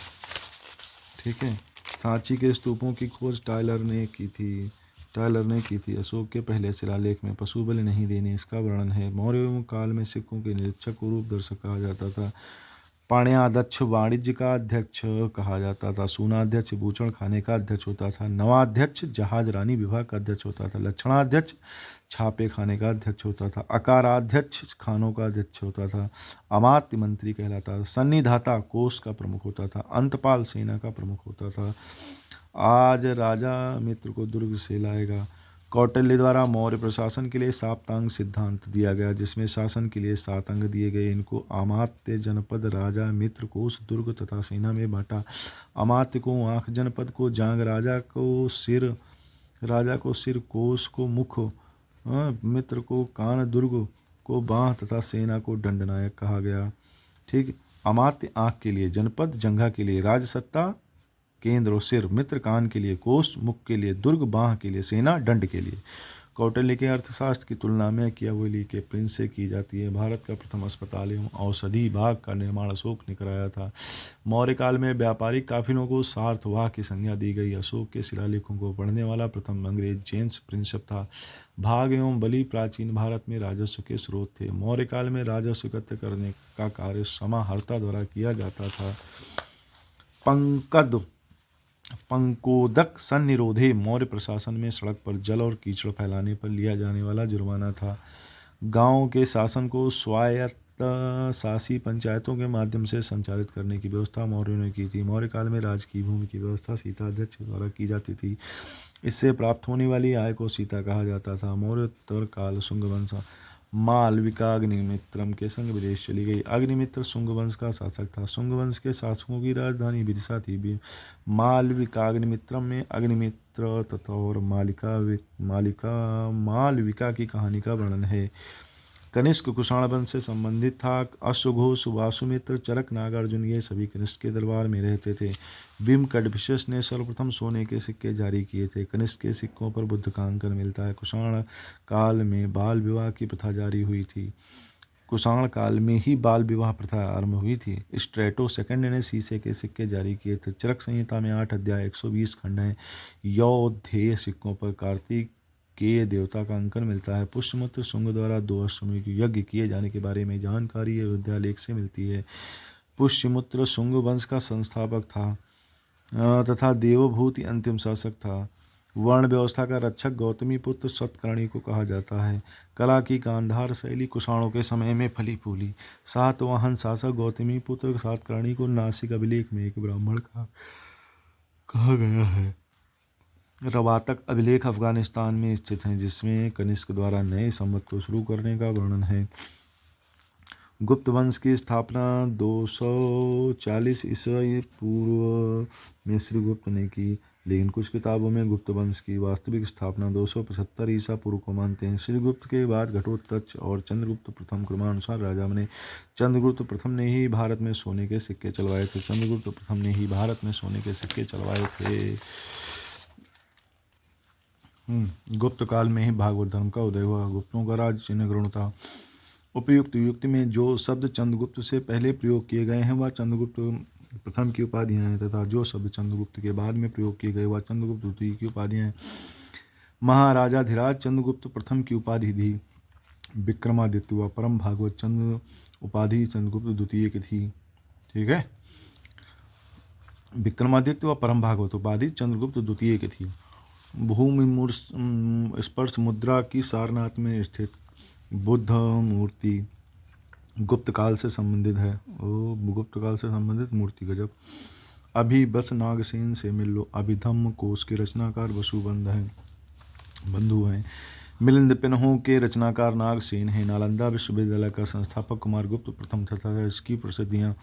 ठीक है। सांची के स्तूपों की खोज टायलर ने की थी। अशोक के पहले शिलालेख में पशु बलि नहीं देने इसका वर्णन है। मौर्य काल में सिक्कों के निरीक्षक को रूप दर्शक कहा जाता था। पाण्याध्यक्ष वाणिज्य का अध्यक्ष कहा जाता था। सूनाध्यक्ष बूचड़ खाने का अध्यक्ष होता था। नवाध्यक्ष जहाज रानी विभाग का अध्यक्ष होता था। लक्षणाध्यक्ष छापे खाने का अध्यक्ष होता था। अकाराध्यक्ष खानों का अध्यक्ष होता था। अमात्य मंत्री कहलाता था। सन्निधाता कोष का प्रमुख होता था। अंतपाल सेना का प्रमुख होता था। आज राजा मित्र को दुर्ग से लाएगा। कौटिल्य द्वारा मौर्य प्रशासन के लिए साप्तांग सिद्धांत दिया गया, जिसमें शासन के लिए 7 अंग दिए गए। इनको अमात्य, जनपद, राजा, मित्र, कोष, दुर्ग तथा सेना में बांटा। अमात्य को आँख, जनपद को जांग, राजा को सिर, कोष को मुख, मित्र को कान, दुर्ग को बाँह तथा सेना को दंडनायक कहा गया। ठीक। अमात्य आँख के लिए, जनपद जंघा के लिए, राजसत्ता केंद्र और सिर, मित्र कान के लिए, कोष मुख के लिए, दुर्ग बाह के लिए, सेना दंड के लिए। कौटिल्य के अर्थशास्त्र की तुलना में कियावली के प्रिंस से की जाती है। भारत का प्रथम अस्पताल एवं औषधि विभाग का निर्माण अशोक ने कराया था। मौर्य काल में व्यापारिक काफिलों को सार्थवाह की संज्ञा दी गई। अशोक के शिलालेखों को पढ़ने वाला प्रथम अंग्रेज जेम्स प्रिंसेप था। भाग एवं बलि प्राचीन भारत में राजस्व के स्रोत थे। मौर्य काल में राजस्व एकत्र करने का कार्य समाहर्ता द्वारा किया जाता था। पंकोदक संनिरोधे मौर्य प्रशासन में सड़क पर जल और कीचड़ फैलाने पर लिया जाने वाला जुर्माना था। गांव के शासन को स्वायत्त शासी पंचायतों के माध्यम से संचालित करने की व्यवस्था मौर्यों ने की थी। मौर्य काल में राज की भूमि की व्यवस्था सीताध्यक्ष द्वारा की जाती थी। इससे प्राप्त होने वाली आय को सीता कहा जाता था। मौर्योत्तर काल शुंग वंश, मालविका अग्निमित्रम के संग विदेश चली गई। अग्निमित्र शुंग वंश का शासक था। शुंग वंश के शासकों की राजधानी विदिशा थी। मालविका अग्निमित्रम में अग्निमित्र तथा और मालविका की कहानी का वर्णन है। कनिष्क कुषाण वंश से संबंधित था। अश्वघोष, वासुमित्र, चरक, नागार्जुन ये सभी कनिष्क के दरबार में रहते थे। भीम कडभिशस ने सर्वप्रथम सोने के सिक्के जारी किए थे। कनिष्क के सिक्कों पर बुद्ध का अंकन मिलता है। कुषाण काल में बाल विवाह की प्रथा जारी हुई थी। कुषाण काल में ही बाल विवाह प्रथा आरंभ हुई थी। स्ट्रेटो सेकंड ने शीशे के सिक्के जारी किए थे। चरक संहिता में 8 अध्याय 120 खंड हैं। यौधेय सिक्कों पर कार्तिक के देवता का अंकन मिलता है। पुष्यमित्र शुंग द्वारा 2 अश्वमेध यज्ञ किए जाने के बारे में जानकारी अयोध्या लेख से मिलती है। पुष्यमित्र शुंग वंश का संस्थापक था तथा देवभूति अंतिम शासक था। वर्ण व्यवस्था का रक्षक गौतमी पुत्र सतकर्णी को कहा जाता है। कला की गांधार शैली कुषाणों के समय में फली फूली। सातवाहन शासक गौतमी पुत्र सतकर्णी को नासिक अभिलेख में एक ब्राह्मण का कहा गया है। रवातक अभिलेख अफगानिस्तान में स्थित हैं, जिसमें कनिष्क द्वारा नए संवत को शुरू करने का वर्णन है। गुप्त वंश की स्थापना 240 ईस्वी पूर्व में श्रीगुप्त ने की, लेकिन कुछ किताबों में गुप्त वंश की वास्तविक स्थापना 275 ईसा पूर्व को मानते हैं। श्रीगुप्त के बाद घटोत्कच और चंद्रगुप्त प्रथम क्रमानुसार राजा बने। चंद्रगुप्त प्रथम ने ही भारत में सोने के सिक्के चलवाए थे। गुप्त काल में ही भागवत धर्म का उदय हुआ। गुप्तों का राज चिन्ह गरुण था। उपयुक्त युक्ति में जो शब्द चंद्रगुप्त से पहले प्रयोग किए गए हैं वह चंद्रगुप्त प्रथम की उपाधियां हैं, तथा जो शब्द चंद्रगुप्त के बाद में प्रयोग किए गए वह चंद्रगुप्त द्वितीय की उपाधियां हैं। महाराजाधिराज चंद्रगुप्त प्रथम की उपाधि थी। विक्रमादित्य व परम भागवत चंद्र उपाधि चंद्रगुप्त द्वितीय की थी। ठीक है। विक्रमादित्य व परम भागवत उपाधि चंद्रगुप्त द्वितीय की थी। भूमि स्पर्श मुद्रा की सारनाथ में स्थित बुद्ध मूर्ति गुप्त काल से संबंधित है। गुप्त काल से संबंधित मूर्ति गजब। अभी बस नागसेन से मिल लो। अभिधम्म कोश के रचनाकार वसुबंधु हैं। मिलिंद पिन्हों के रचनाकार नागसेन हैं। नालंदा विश्वविद्यालय का संस्थापक कुमार गुप्त प्रथम तथा इसकी प्रसिद्धियाँ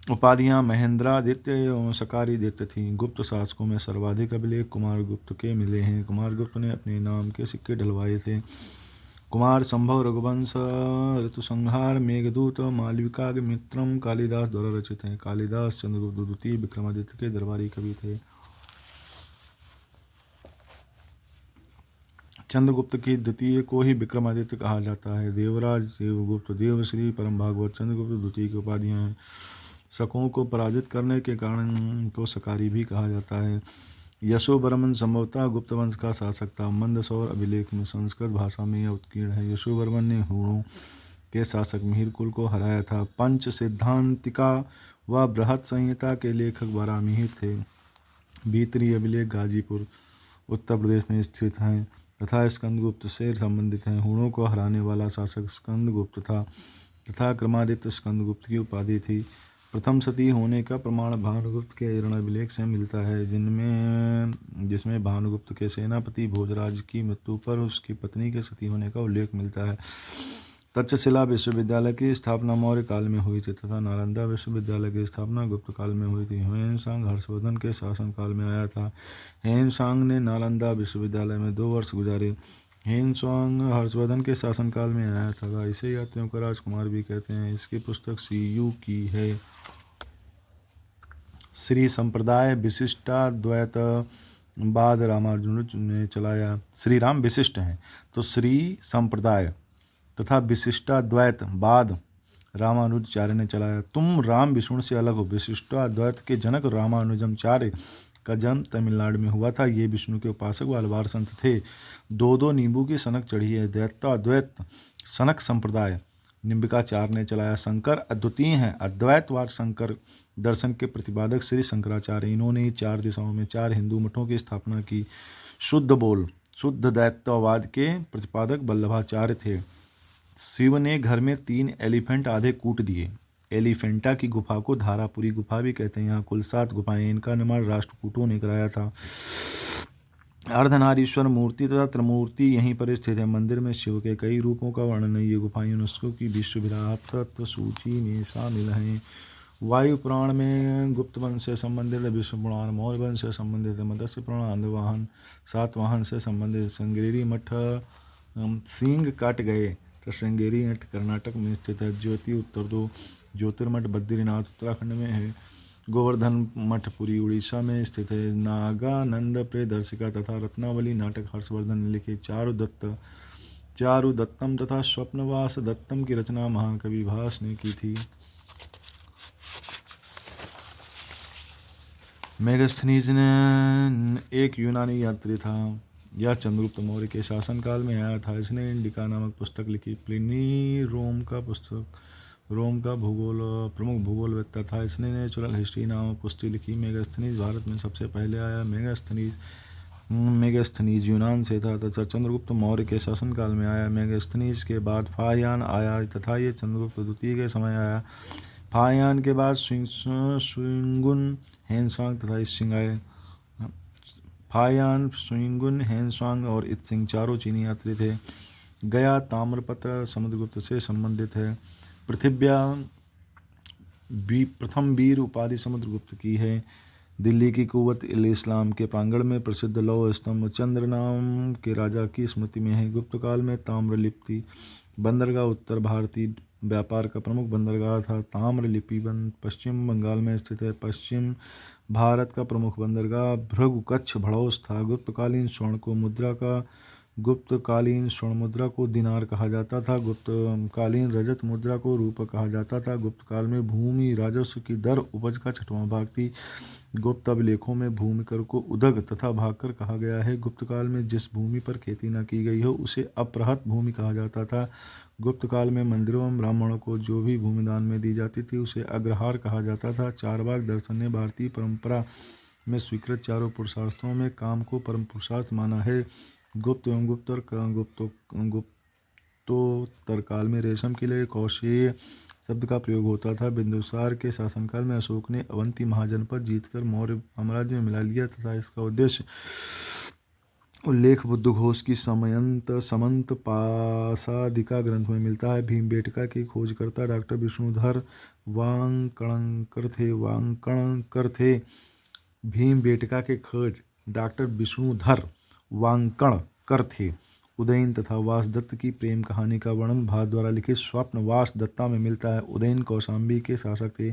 उपाधियाँ महेंद्रादित्य एवं सकारिदित्य थीं। गुप्त शासकों में सर्वाधिक अभिलेख कुमार गुप्त के मिले हैं। कुमार गुप्त ने अपने नाम के सिक्के ढलवाए थे। कुमार संभव, रघुवंश, ऋतुसंहार, मेघदूत, मालविकाग्निमित्रम कालिदास द्वारा रचित हैं। कालिदास चंद्रगुप्त द्वितीय विक्रमादित्य के दरबारी कवि थे। चंद्रगुप्त की द्वितीय को ही विक्रमादित्य कहा जाता है। देवराज, देवगुप्त, देवश्री, परम भागवत, चंद्रगुप्त द्वितीय की उपाधियां हैं। शकों को पराजित करने के कारण इनको सकारी भी कहा जाता है। यशोवर्मन संभवतः गुप्त वंश का शासक था। मंदसौर अभिलेख में संस्कृत भाषा में यह उत्कीर्ण है। यशोवर्मन ने हूणों के शासक मिहिर कुल को हराया था। पंच सिद्धांतिका व बृहत संहिता के लेखक वरामिहिर थे। भीतरी अभिलेख गाजीपुर उत्तर प्रदेश में स्थित हैं तथा स्कंदगुप्त से संबंधित हैं। हूणों को हराने वाला शासक स्कंदगुप्त था तथा क्रमादित्य स्कंदगुप्त की उपाधि थी। प्रथम सती होने का प्रमाण भानुगुप्त के अभिलेख से मिलता है, जिसमें भानुगुप्त के सेनापति भोजराज की मृत्यु पर उसकी पत्नी के सती होने का उल्लेख मिलता है। तक्षशिला विश्वविद्यालय की स्थापना मौर्य काल में हुई थी तथा नालंदा विश्वविद्यालय की स्थापना गुप्त काल में हुई थी। ह्वेनसांग हर्षवर्धन के शासनकाल में आया था। ह्वेनसांग ने नालंदा विश्वविद्यालय में 2 वर्ष गुजारे। ह्वेनसांग हर्षवर्धन के शासनकाल में आया था। इसे यात्रियों का राजकुमार भी कहते हैं। इसकी पुस्तक सीयू की है। श्री संप्रदाय विशिष्टाद्वैतवाद रामानुज ने चलाया। श्री राम विशिष्ट हैं तो श्री संप्रदाय तथा विशिष्टाद्वैतवाद रामानुजाचार्य ने चलाया। तुम राम विष्णु से अलग हो। विशिष्टाद्वैत के जनक रामानुजाचार्य का जन्म तमिलनाडु में हुआ था। ये विष्णु के उपासक व अलवार संत थे। 2 नींबू की सनक चढ़ी है। द्वैताद्वैत सनक संप्रदाय निम्बिकाचार्य ने चलाया। शंकर अद्वितीय हैं। अद्वैतवाद शंकर दर्शन के प्रतिपादक श्री शंकराचार्य। इन्होंने 4 दिशाओं में 4 हिंदू मठों की स्थापना की। शुद्ध दैत्यवाद के प्रतिपादक वल्लभाचार्य थे। शिव ने घर में 3 एलिफेंट आधे कूट दिए। एलिफेंटा की गुफा को धारापुरी गुफा भी कहते हैं। यहाँ कुल 7 गुफाएं। इनका निर्माण राष्ट्रकूटों ने कराया था। अर्धनारीश्वर मूर्ति तथा त्रिमूर्ति यहीं पर स्थित है। मंदिर में शिव के कई रूपों का वर्णन है। ये गुफाएं यूनेस्को की विश्व विरासत सूची में शामिल हैं। वायु पुराण में गुप्त वंश से संबंधित, विष्णु पुराण मौर्य वंश से संबंधित, मत्स्य पुराण आंधवाहन सातवाहन से संबंधित, श्रृंगेरी मठ सींग काट गए तो श्रृंगेरी मठ कर्नाटक में स्थित है। ज्योति उत्तर 2 ज्योतिर्मठ बद्रीनाथ उत्तराखंड में है। गोवर्धन मठ पुरी उड़ीसा में स्थित है। नागानंद प्रियदर्शिका तथा रत्नावली नाटक हर्षवर्धन ने लिखे। चारुदत्तम तथा स्वप्नवास दत्तम की रचना महाकवि भास ने की थी। मेगास्थनीज ने एक यूनानी यात्री था। यह चंद्रगुप्त मौर्य के शासनकाल में आया था। इसने इंडिका नामक पुस्तक लिखी। प्लिनी रोम का प्रमुख भूगोलवेत्ता था। इसने नेचुरल हिस्ट्री नामक पुस्तक लिखी। मेगास्थनीज भारत में सबसे पहले आया। मेगास्थनीज यूनान से था तथा चंद्रगुप्त मौर्य के शासनकाल में आया। मेगास्थनीज के बाद फाहियान आया तथा ये चंद्रगुप्त द्वितीय के समय आया। फाहियान के बाद शुंगुन, हेनसांग तथा इत्सिंग आए। फाहियान, शुंगुन, हेनसांग और इत्सिंग चारों चीनी यात्री थे। गया ताम्रपत्र समुद्रगुप्त से संबंधित है। पृथिव्या प्रथम वीर उपाधि समुद्रगुप्त की है। दिल्ली की कुव्वत इस्लाम के प्रांगण में प्रसिद्ध लौह स्तंभ चंद्र नाम के राजा की स्मृति में है। गुप्त काल में ताम्रलिप्ति बंदरगाह उत्तर भारतीय व्यापार का प्रमुख बंदरगाह था। ताम्रलिपि पश्चिम बंगाल में स्थित है। पश्चिम भारत का प्रमुख बंदरगाह भृगु कच्छ भड़ौस था। गुप्तकालीन स्वर्ण मुद्रा को दिनार कहा जाता था। गुप्तकालीन रजत मुद्रा को रूपक कहा जाता था। गुप्त काल में भूमि राजस्व की दर उपज का 6वां भाग थी। गुप्त अभिलेखों में भूमि कर को उदग तथा भागकर कहा गया है। गुप्त काल में जिस भूमि पर खेती न की गई हो उसे अपृहत भूमि कहा जाता था। गुप्त काल में मंदिरों एवं ब्राह्मणों को जो भी भूमि दान में दी जाती थी उसे अग्रहार कहा जाता था। चारवाक दर्शन ने भारतीय परंपरा में स्वीकृत चारों पुरुषार्थों में काम को परम पुरुषार्थ माना है। गुप्त एवं गुप्तोत्तर काल में रेशम के लिए कौशेय शब्द का प्रयोग होता था। बिंदुसार के शासनकाल में अशोक ने अवंती महाजनपद जीतकर मौर्य साम्राज्य में मिला लिया तथा इसका उद्देश्य उल्लेख बुद्धघोष की समयंत समंत पासादिका ग्रंथ में मिलता है। भीमबेटका की खोजकर्ता डॉक्टर विष्णुधर वांकणकर थे। भीमबेटका के खोज डॉक्टर विष्णुधर वांकणकर थे। उदयन तथा वासदत्त की प्रेम कहानी का वर्णन भाट द्वारा लिखित स्वप्न वासदत्ता में मिलता है। उदयन कौशाम्बी के शासक थे।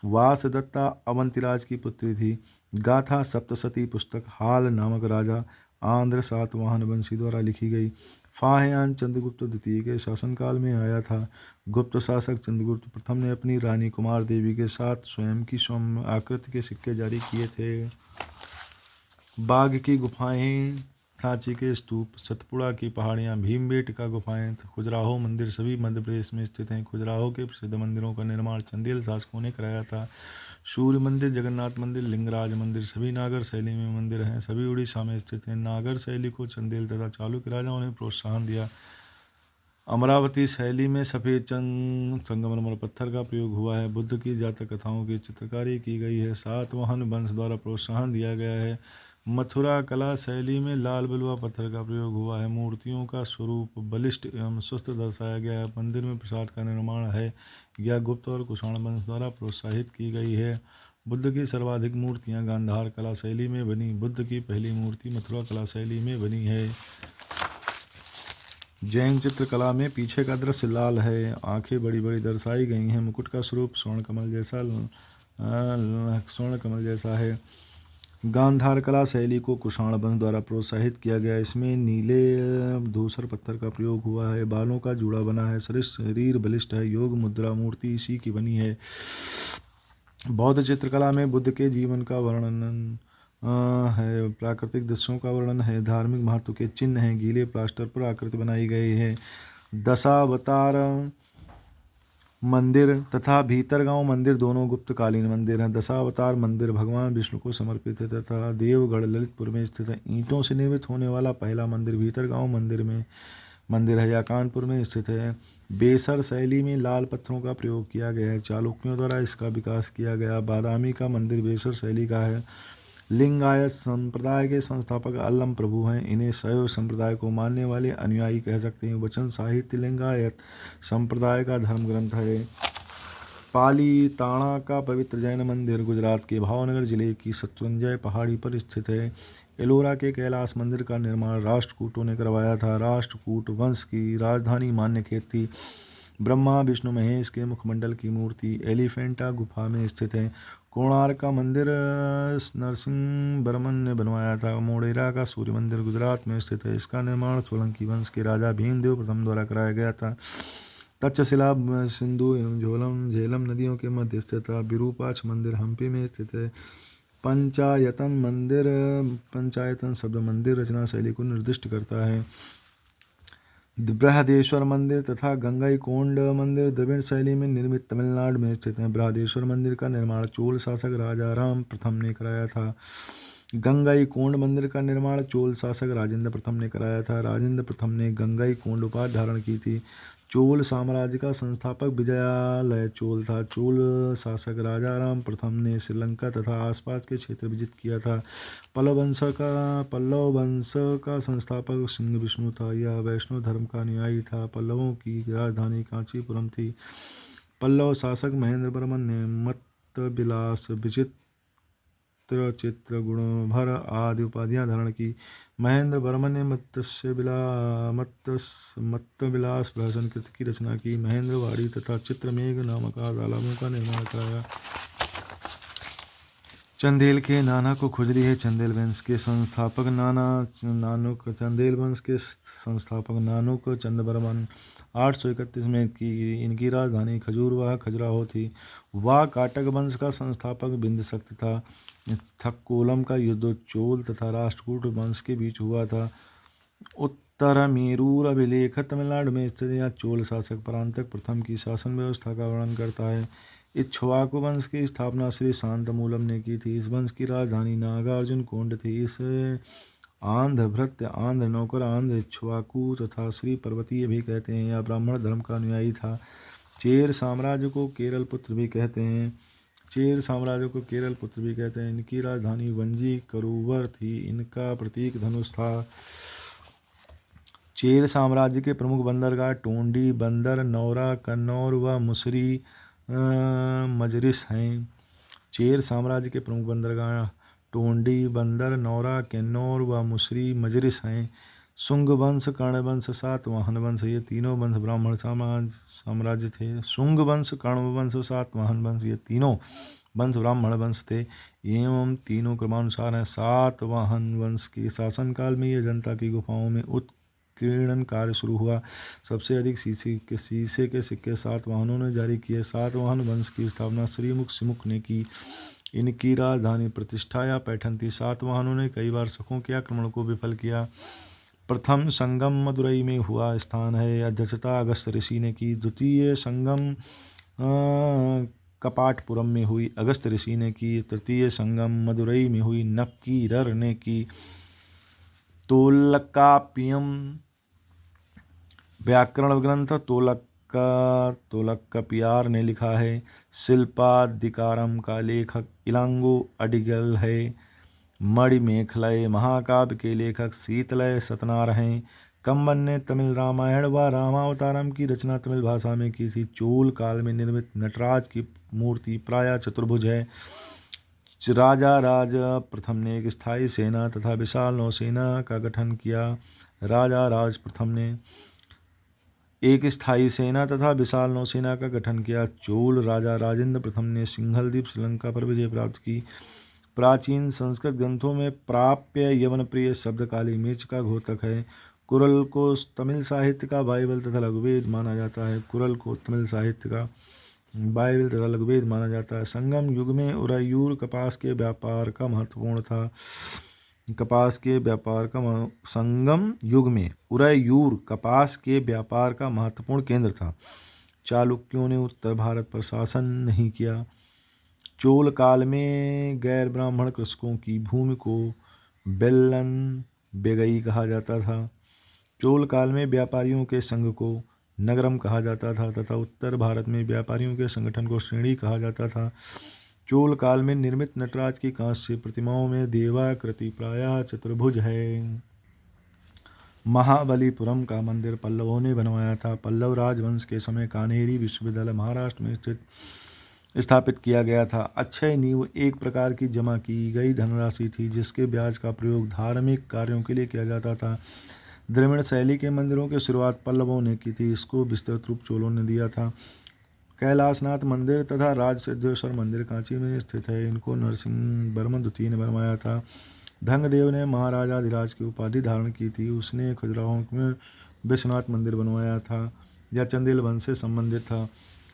वासदत्ता अवंतिराज की पुत्री थी। गाथा सप्तशती पुस्तक हाल नामक राजा आंध्र सातवाहन वंशी द्वारा लिखी गई। फाह्यान चंद्रगुप्त द्वितीय के शासनकाल में आया था। गुप्त शासक चंद्रगुप्त प्रथम ने अपनी रानी कुमार देवी के साथ स्वयं की सौम्य आकृति के सिक्के जारी किए थे। बाघ की गुफाएं, सांची के स्तूप, सतपुड़ा की पहाड़ियाँ, भीमबेटका गुफाएं, खजुराहो मंदिर सभी मध्य प्रदेश में स्थित हैं। खजुराहो के प्रसिद्ध मंदिरों का निर्माण चंदेल शासकों ने कराया था। सूर्य मंदिर, जगन्नाथ मंदिर, लिंगराज मंदिर सभी नागर शैली में मंदिर हैं। सभी उड़ीसा में स्थित हैं। नागर शैली को चंदेल तथा चालुक्य राजाओं ने प्रोत्साहन दिया। अमरावती शैली में सफ़ेद संगमरमर पत्थर का प्रयोग हुआ है। बुद्ध की जातक कथाओं की चित्रकारी की गई है। सातवाहन वंश द्वारा प्रोत्साहन दिया गया है। मथुरा कला शैली में लाल बलुआ पत्थर का प्रयोग हुआ है। मूर्तियों का स्वरूप बलिष्ठ एवं स्वस्थ दर्शाया गया है। मंदिर में प्रसाद का निर्माण है या गुप्त और कुषाण वंश द्वारा प्रोत्साहित की गई है। बुद्ध की सर्वाधिक मूर्तियां गांधार कला शैली में बनी। बुद्ध की पहली मूर्ति मथुरा कला शैली में बनी है। जैन चित्रकला में पीछे का दृश्य लाल है। आंखें बड़ी बड़ी दर्शाई गई हैं। मुकुट का स्वरूप स्वर्ण कमल जैसा है। गांधार कला शैली को कुषाण वंश द्वारा प्रोत्साहित किया गया। इसमें नीले धूसर पत्थर का प्रयोग हुआ है। बालों का जूड़ा बना है। शरीर बलिष्ठ है। योग मुद्रा मूर्ति इसी की बनी है। बौद्ध चित्रकला में बुद्ध के जीवन का वर्णन है। प्राकृतिक दृश्यों का वर्णन है। धार्मिक महत्व के चिन्ह हैं। गीले प्लास्टर पर आकृति बनाई गई है। दशावतार मंदिर तथा भीतरगांव मंदिर दोनों गुप्तकालीन मंदिर हैं। दशावतार मंदिर भगवान विष्णु को समर्पित है तथा देवगढ़ ललितपुर में स्थित है। ईंटों से निर्मित होने वाला पहला मंदिर भीतरगांव मंदिर है या कानपुर में स्थित है। बेसर शैली में लाल पत्थरों का प्रयोग किया गया है। चालुक्यों द्वारा इसका विकास किया गया। बादामी का मंदिर बेसर शैली का है। लिंगायत संप्रदाय के संस्थापक अल्लम प्रभु हैं। इन्हें शैव संप्रदाय को मानने वाले अनुयायी कह सकते हैं। वचन साहित्य लिंगायत संप्रदाय का धर्म ग्रंथ है। पाली ताणा का पवित्र जैन मंदिर गुजरात के भावनगर जिले की शत्रुंजय पहाड़ी पर स्थित है। एलोरा के कैलाश मंदिर का निर्माण राष्ट्रकूटों ने करवाया था। राष्ट्रकूट वंश की राजधानी मान्यखेत थी। ब्रह्मा विष्णु महेश के मुखमंडल की मूर्ति एलिफेंटा गुफा में स्थित है। कोणार्क का मंदिर नरसिंह वर्मन ने बनवाया था। मोढेरा का सूर्य मंदिर गुजरात में स्थित है। इसका निर्माण सोलंकी वंश के राजा भीमदेव प्रथम द्वारा कराया गया था। तक्षशिला सिंधु एवं झेलम नदियों के मध्य स्थित था। विरूपाक्ष मंदिर हम्पी में स्थित है। पंचायतन शब्द मंदिर रचना शैली को निर्दिष्ट करता है। बृहदेश्वर मंदिर तथा गंगईकोंड मंदिर द्रविड़ शैली में निर्मित तमिलनाडु में स्थित हैं। बृहदेश्वर मंदिर का निर्माण चोल शासक राजा राम प्रथम ने कराया था। गंगईकोंड मंदिर का निर्माण चोल शासक राजेंद्र प्रथम ने कराया था। राजेंद्र प्रथम ने गंगईकोंड उपाधि धारण की थी। चोल साम्राज्य का संस्थापक विजयालय चोल था। चोल शासक राजा राम प्रथम ने श्रीलंका तथा आसपास के क्षेत्र विजित किया था। पल्लव वंश का संस्थापक सिंह विष्णु था। यह वैष्णव धर्म का अनुयायी था। पल्लवों की राजधानी कांचीपुरम थी। पल्लव शासक महेंद्र वर्मन ने मत्तविलास विचित्र चित्र गुणभर आदि उपाधियां धारण की। महेंद्र वर्मन ने मत्तविलास प्रहसन कृति की रचना की। महेंद्रवाड़ी तथा चित्रमेघ नामक तालाबों का निर्माण कराया। चंदेल के नाना को खुजली है। चंदेल वंश के संस्थापक नानुक चंद्रवर्मन 831 में की। इनकी राजधानी खजुराहो थी। काटक वंश का संस्थापक बिंदुशक्ति था। थक्कोलम का युद्ध चोल तथा राष्ट्रकूट वंश के बीच हुआ था। उत्तर मेरूर अभिलेख तमिलनाडु में स्थित यह चोल शासक परांतक प्रथम की शासन व्यवस्था का वर्णन करता है। इक्ष्वाकु वंश की स्थापना श्री शांतमूलम ने की थी। इस वंश की राजधानी नागार्जुन कोंड थी। इस आंध्र भृत्य, आंध्र नौकर, आंध्र इक्ष्वाकु तथा श्री पर्वतीय भी कहते हैं। यह ब्राह्मण धर्म का अनुयायी था। चेर साम्राज्य को केरल पुत्र भी कहते हैं। चेर साम्राज्य को केरल पुत्र भी कहते हैं। इनकी राजधानी वंजी करूवर थी। इनका प्रतीक धनुष था। चेर साम्राज्य के प्रमुख बंदरगाह टोंडी बंदर, नौरा, कन्नौर व मुसरी मजरिस हैं। चेर साम्राज्य के प्रमुख बंदरगाह टोंडी बंदर, नौरा, किन्नौर व मुसरी मजरिस हैं। शुंग वंश, कर्ण वंश, सातवाहन वंश, ये तीनों वंश ब्राह्मण साम्राज्य थे। शुंग वंश, कर्ण वंश, सातवाहन वंश, ये तीनों वंश ब्राह्मण वंश थे एवं तीनों क्रमानुसार हैं। सातवाहन वंश के शासनकाल में यह जनता की गुफाओं में उत्कीर्णन कार्य शुरू हुआ। सबसे अधिक शीशे के सिक्के सातवाहनों ने जारी किए। सातवाहन वंश की स्थापना श्रीमुख सिमुख ने की। इनकी राजधानी प्रतिष्ठा या पैठन थी। सातवाहनों ने कई बार शकों के आक्रमण को विफल किया। प्रथम संगम मदुरई में हुआ स्थान है। अध्यक्षता अगस्त ऋषि ने की। द्वितीय संगम कपाटपुरम में हुई, अगस्त ऋषि ने की। तृतीय संगम मदुरई में हुई, नक्कीरर ने की। तोलकाप्पियम व्याकरण ग्रंथ तोलक्कपियार ने लिखा है। शिल्पाधिकारम का लेखक इलांगो अडिगल है। मणिमेखलय महाकाव्य के लेखक शीतलय सतनार हैं। कंबन ने तमिल रामायण व रामावतारम की रचना तमिल भाषा में की थी। चोल काल में निर्मित नटराज की मूर्ति प्रायः चतुर्भुज है। राजा राज प्रथम ने एक स्थायी सेना तथा विशाल नौसेना का गठन किया। राजा राज प्रथम ने एक स्थायी सेना तथा विशाल नौसेना का गठन किया। चोल राजा राजेंद्र प्रथम ने सिंघल द्वीप श्रीलंका पर विजय प्राप्त की। प्राचीन संस्कृत ग्रंथों में प्राप्य यवन प्रिय शब्द काली मिर्च का घोतक है। कुरल को तमिल साहित्य का बाइबल तथा लघुवेद माना जाता है। कुरल को तमिल साहित्य का बाइबल तथा लघुवेद माना जाता है। संगम युग में उरायूर कपास के व्यापार का महत्वपूर्ण था। संगम युग में उरायूर कपास के व्यापार का महत्वपूर्ण केंद्र था। चालुक्यों ने उत्तर भारत पर शासन नहीं किया। चोल काल में गैर ब्राह्मण कृषकों की भूमि को बेल्लन बेगई कहा जाता था। चोल काल में व्यापारियों के संघ को नगरम कहा जाता था तथा उत्तर भारत में व्यापारियों के संगठन को श्रेणी कहा जाता था। चोल काल में निर्मित नटराज की कांस्य प्रतिमाओं में देवाकृति प्रायः चतुर्भुज है। महाबलीपुरम का मंदिर पल्लवों ने बनवाया था। पल्लव राजवंश के समय कान्हेरी विश्वविद्यालय महाराष्ट्र में स्थापित किया गया था। अक्षय नींव एक प्रकार की जमा की गई धनराशि थी जिसके ब्याज का प्रयोग धार्मिक कार्यों के लिए किया जाता था। द्रविड़ शैली के मंदिरों की शुरुआत पल्लवों ने की थी। इसको विस्तृत रूप चोलों ने दिया था। कैलाशनाथ मंदिर तथा राज सिद्धेश्वर मंदिर कांची में स्थित है। इनको नरसिंह वर्मन द्वितीय ने बनवाया था। धंगदेव ने महाराजाधिराज की उपाधि धारण की थी। उसने खजुराहो में विश्वनाथ मंदिर बनवाया था। यह चंदेल वंश से संबंधित था।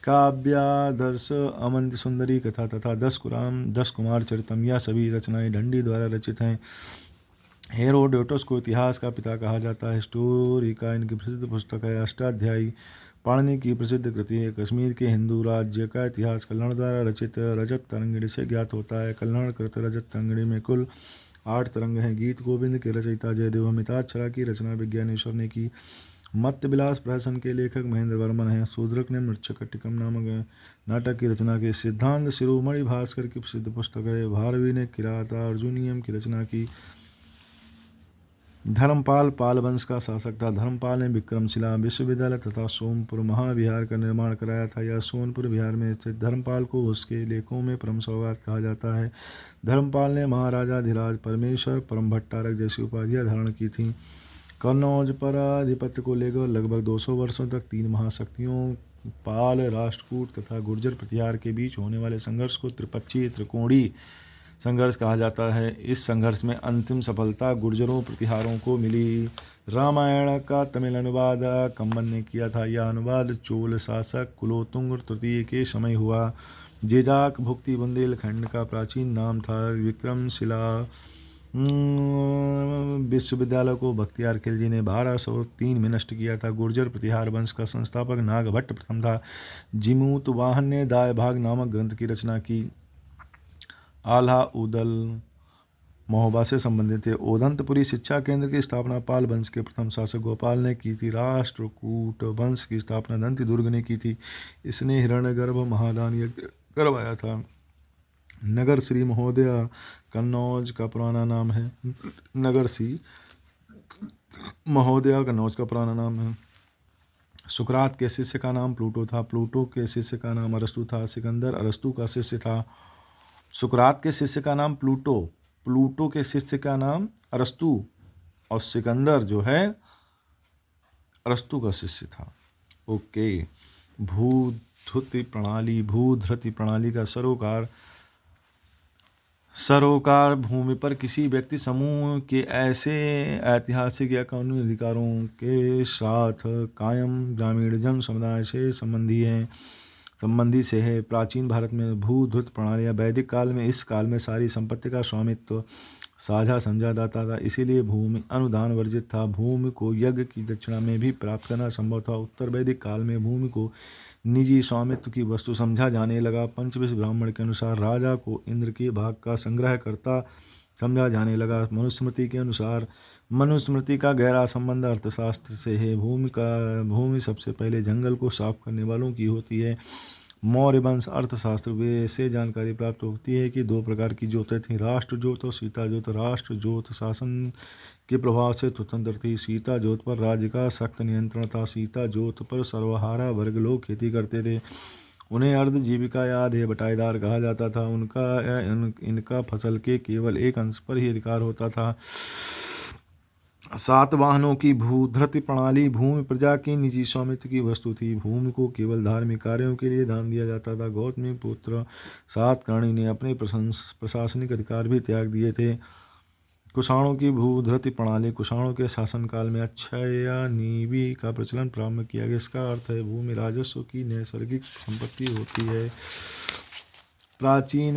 काव्यादर्श, अमंत सुंदरी कथा तथा 10 कुमार चरितम, यह सभी रचनाएं दंडी द्वारा रचित हैं। हेरोडोटस को इतिहास का पिता कहा जाता है। हिस्टोरिका इनकी प्रसिद्ध पुस्तक है। अष्टाध्यायी पाणिनि की प्रसिद्ध कृति है। कश्मीर के हिंदू राज्य का इतिहास कल्हण द्वारा रचित रजत तरंगिणी से ज्ञात होता है। कल्हण कृत रजत तरंगिणी में कुल 8 तरंग हैं। गीत गोविंद के रचयिता जयदेव मिताक्षरा की रचना विज्ञानेश्वर ने की। मत्त विलास प्रहसन के लेखक महेंद्र वर्मन हैं। शूद्रक ने मृच्छकटिकम नामक नाटक की रचना की। सिद्धांत शिरोमणि भास्कर की प्रसिद्ध पुस्तक है। भारवी ने किराता अर्जुनियम की रचना की। धर्मपाल पाल वंश का शासक था। धर्मपाल ने विक्रमशिला विश्वविद्यालय तथा सोमपुर महाविहार का निर्माण कराया था। यह सोनपुर बिहार में स्थित धर्मपाल को उसके लेखों में परम सौगात कहा जाता है। धर्मपाल ने महाराजाधिराज परमेश्वर परम भट्टारक जैसी उपाधियां धारण की थीं। कन्नौज पर आधिपत्य को लेकर लगभग 200 वर्षों तक 3 महाशक्तियों पाल, राष्ट्रकूट तथा गुर्जर प्रतिहार के बीच होने वाले संघर्ष को त्रिपक्षीय त्रिकोणीय संघर्ष कहा जाता है। इस संघर्ष में अंतिम सफलता गुर्जरों प्रतिहारों को मिली। रामायण का तमिल अनुवाद कंबन ने किया था। यह अनुवाद चोल शासक कुलोतुंग तृतीय के समय हुआ। जेजाक भुक्ति बुंदेलखंड का प्राचीन नाम था। विक्रमशिला विश्वविद्यालय को बख्तियार खिलजी ने 1203 में नष्ट किया था। गुर्जर प्रतिहार वंश का संस्थापक नागभट्ट प्रथम था। जिमूत वाहन ने दाय भाग नामक ग्रंथ की रचना की। आल्हा उदल महोबा से संबंधित है। ओदंतपुरी शिक्षा केंद्र की स्थापना पाल वंश के प्रथम शासक गोपाल ने की थी। राष्ट्रकूट वंश की स्थापना दंती दुर्ग ने की थी। इसने हिरण्यगर्भ महादान यज्ञ करवाया था। नगर श्री महोदय कन्नौज का पुराना नाम है। नगर श्री महोदय कन्नौज का पुराना नाम है। सुकरात के शिष्य का नाम प्लूटो था। प्लूटो के शिष्य का नाम अरस्तु था। सिकंदर अरस्तु का शिष्य था। सुकरात के शिष्य का नाम प्लूटो, प्लूटो के शिष्य का नाम अरस्तु, और सिकंदर जो है अरस्तु का शिष्य था। ओके। भूधृति प्रणाली, भूधृति प्रणाली का सरोकार भूमि पर किसी व्यक्ति समूह के ऐसे ऐतिहासिक या कानूनी अधिकारों के साथ कायम ग्रामीण जन समुदाय से संबंधी से है। प्राचीन भारत में भूधृत प्रणाली या वैदिक काल में इस काल में सारी संपत्ति का स्वामित्व साझा समझा जाता था, इसीलिए भूमि अनुदान वर्जित था। भूमि को यज्ञ की दक्षिणा में भी प्राप्त करना संभव था। उत्तर वैदिक काल में भूमि को निजी स्वामित्व की वस्तु समझा जाने लगा। पंचविश ब्राह्मण के अनुसार राजा को इंद्र के भाग का संग्रहकर्ता समझा जाने लगा। मनुस्मृति के अनुसार मनुस्मृति का गहरा संबंध अर्थशास्त्र से है। भूमि सबसे पहले जंगल को साफ करने वालों की होती है। मौर्य वंश अर्थशास्त्र से जानकारी प्राप्त होती है कि 2 प्रकार की जोतें थीं, राष्ट्र जोत और सीता जोत। राष्ट्र जोत शासन के प्रभाव से स्वतंत्र थी। सीता जोत पर राज्य का सख्त नियंत्रण था। सीता जोत पर सर्वहारा वर्ग लोग खेती करते थे। उन्हें अर्ध जीविका या आधे बटाईदार कहा जाता था। इनका फसल के केवल एक अंश पर ही अधिकार होता था। सातवाहनों की भूधृति प्रणाली भूमि प्रजा की निजी स्वामित्व की वस्तु थी। भूमि को केवल धार्मिक कार्यों के लिए दान दिया जाता था। गौतमी पुत्र सातकर्णी ने अपने प्रशासनिक अधिकार भी त्याग दिए थे। कुषाणों की भूधृति प्रणाली कुषाणों के शासनकाल में अक्षयनीवी का प्रचलन प्रारंभ किया गया। इसका अर्थ है भूमि राजस्व की नैसर्गिक संपत्ति होती है। प्राचीन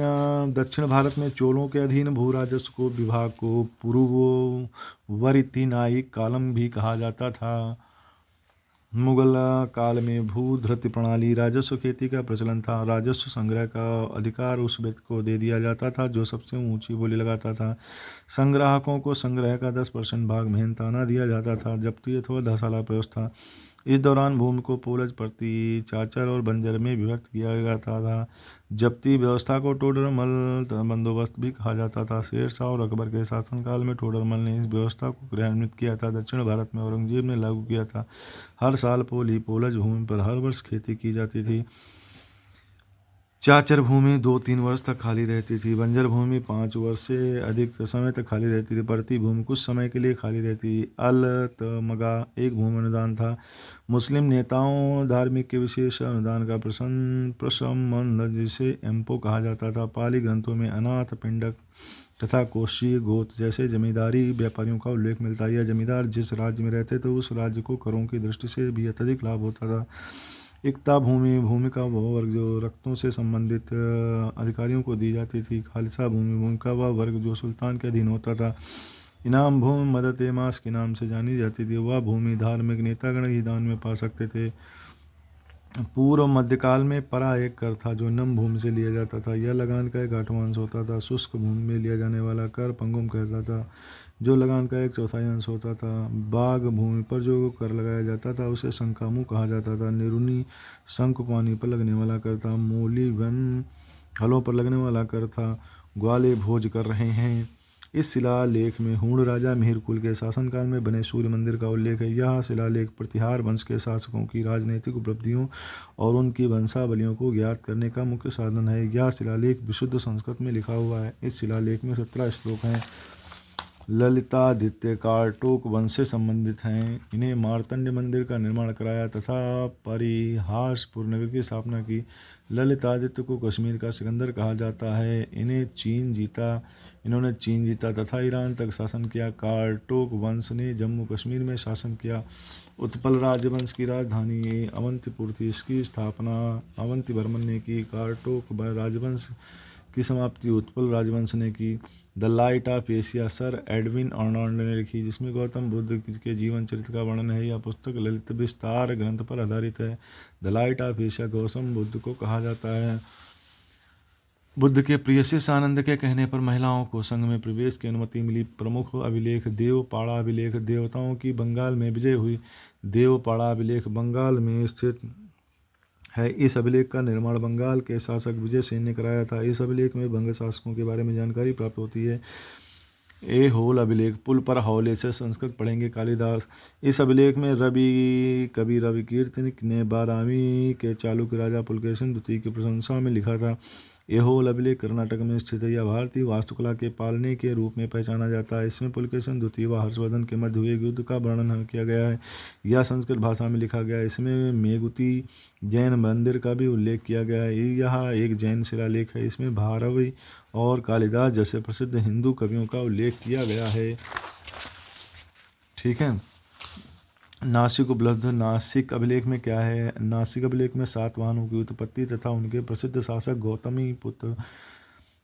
दक्षिण भारत में चोलों के अधीन भू राजस्व को विभाग को पूर्ववर्तीनायिक कालम भी कहा जाता था। मुगल काल में भूधृति प्रणाली राजस्व खेती का प्रचलन था। राजस्व संग्रह का अधिकार उस व्यक्ति को दे दिया जाता था जो सबसे ऊंची बोली लगाता था। संग्राहकों को संग्रह का 10% भाग मेहनताना दिया जाता था। जब्ती अथवा धसाला व्यवस्था, इस दौरान भूमि को पोलज, प्रति, चाचर और बंजर में विभक्त किया जाता था। जब्ती व्यवस्था को टोडरमल बंदोबस्त भी कहा जाता था। शेरशाह और अकबर के शासनकाल में टोडरमल ने इस व्यवस्था को क्रियान्वित किया था। दक्षिण भारत में औरंगजेब ने लागू किया था। हर साल पोलज भूमि पर हर वर्ष खेती की जाती थी। चाचर भूमि 2-3 वर्ष तक खाली रहती थी। बंजर भूमि 5 वर्ष से अधिक समय तक खाली रहती थी। प्रति भूमि कुछ समय के लिए खाली रहती। अल-तमगा एक भूमि अनुदान था। मुस्लिम नेताओं धार्मिक के विशेष अनुदान का प्रशमन जिसे एम्पो कहा जाता था। पाली ग्रंथों में अनाथ, पिंडक तथा कोशी गोत जैसे जमींदारी व्यापारियों का उल्लेख मिलता है। यह जमींदार जिस राज्य में रहते थे उस राज्य को करों की दृष्टि से भी अत्यधिक लाभ होता था। इक्ता भूमि का वह वर्ग जो रक्तों से संबंधित अधिकारियों को दी जाती थी। खालिसा भूमि का वह वर्ग जो सुल्तान के अधीन होता था। इनाम भूमि मदद ए मास के नाम से जानी जाती थी। वह भूमि धार्मिक नेतागण ही दान में पा सकते थे। पूर्व मध्यकाल में परा एक कर था जो नम भूमि से लिया जाता था। यह लगान का एक 8वां अंश होता था। शुष्क भूमि में लिया जाने वाला कर पंगुम कहता था जो लगान का 1/4 अंश होता था। बाग भूमि पर जो कर लगाया जाता था उसे संकामू कहा जाता था। निरुनी शंख पानी पर लगने वाला कर था। मोली वन हलों पर लगने वाला कर था। ग्वाले भोज कर रहे हैं। इस शिलालेख में हूण राजा मिहिरकुल के शासनकाल में बने सूर्य मंदिर का उल्लेख है। यह शिलालेख प्रतिहार वंश के शासकों की राजनीतिक उपलब्धियों और उनकी वंशावलियों को ज्ञात करने का मुख्य साधन है। यह शिलालेख विशुद्ध संस्कृत में लिखा हुआ है। इस शिलालेख में 17 श्लोक हैं। ललितादित्य कार्टोक वंश से संबंधित हैं। इन्हें मार्तंड मंदिर का निर्माण कराया तथा परिहासपुर नगर की स्थापना की। ललितादित्य को कश्मीर का सिकंदर कहा जाता है। इन्होंने चीन जीता तथा ईरान तक शासन किया। कार्टोक वंश ने जम्मू कश्मीर में शासन किया। उत्पल राजवंश की राजधानी अवंतीपुर थी। इसकी स्थापना अवंतीवर्मन ने की। कार्टोक राजवंश की समाप्ति उत्पल राजवंश ने की। The light of Asia sir Edwin Arnold ने लिखी, जिसमें गौतम बुद्ध के जीवन चरित्र का वर्णन है। यह पुस्तक ललित विस्तार ग्रंथ पर आधारित है। The light of Asia Gautam Buddha को कहा जाता है। बुद्ध के प्रिय शिष्य आनंद के कहने पर महिलाओं को संघ में प्रवेश की अनुमति मिली। प्रमुख अभिलेख देवपाड़ा अभिलेख देवताओं की बंगाल में विजय हुई। देवपाड़ा अभिलेख बंगाल में स्थित है। इस अभिलेख का निर्माण बंगाल के शासक विजय सेन ने कराया था। इस अभिलेख में भंग शासकों के बारे में जानकारी प्राप्त होती है। ए होल अभिलेख पुल पर हौले से संस्कृत पढ़ेंगे कालिदास। इस अभिलेख में कवि रवि कीर्तनिक ने बादामी के चालुक्य राजा पुलकेशिन द्वितीय की प्रशंसा में लिखा था। यह होल अभिलेख कर्नाटक में स्थित है। यह भारतीय वास्तुकला के पालने के रूप में पहचाना जाता है। इसमें पुलकेशिन द्वितीय व हर्षवर्धन के मध्य हुए युद्ध का वर्णन किया गया है। यह संस्कृत भाषा में लिखा गया है। इसमें मेगुती जैन मंदिर का भी उल्लेख किया गया है। यह एक जैन शिलालेख है। इसमें भारवी और कालिदास जैसे प्रसिद्ध हिंदू कवियों का उल्लेख किया गया है। ठीक है। नासिक उपलब्ध। नासिक अभिलेख में क्या है? नासिक अभिलेख में सातवाहनों की उत्पत्ति तथा उनके प्रसिद्ध शासक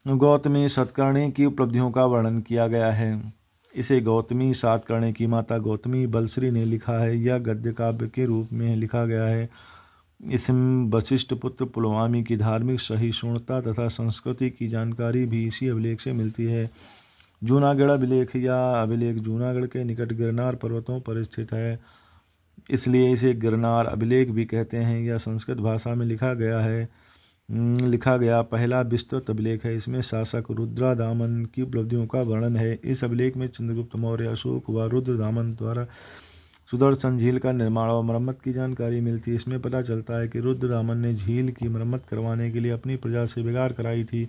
गौतमी सतकर्णी की उपलब्धियों का वर्णन किया गया है। इसे गौतमी सातकर्णी की माता गौतमी बलश्री ने लिखा है। यह गद्य काव्य के रूप में लिखा गया है। इसमें वशिष्ठ पुत्र पुलवामी की धार्मिक सहिष्णुता तथा संस्कृति की जानकारी भी इसी अभिलेख से मिलती है। जूनागढ़ अभिलेख। यह अभिलेख जूनागढ़ के निकट गिरनार पर्वतों पर स्थित है, इसलिए इसे गिरनार अभिलेख भी कहते हैं। यह संस्कृत भाषा में लिखा गया पहला विस्तृत अभिलेख है। इसमें शासक रुद्रदामन की उपलब्धियों का वर्णन है। इस अभिलेख में चंद्रगुप्त मौर्य, अशोक व रुद्रदामन द्वारा सुदर्शन झील का निर्माण और मरम्मत की जानकारी मिलती है। इसमें पता चलता है कि रुद्रदामन ने झील की मरम्मत करवाने के लिए अपनी प्रजा से बिगाड़ कराई थी।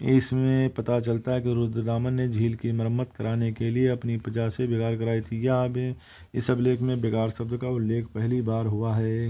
इसमें पता चलता है कि रुद्रदामन ने झील की मरम्मत कराने के लिए अपनी प्रजा से बिगाड़ कराई थी। इस अभिलेख में बिगाड़ शब्द का उल्लेख पहली बार हुआ है।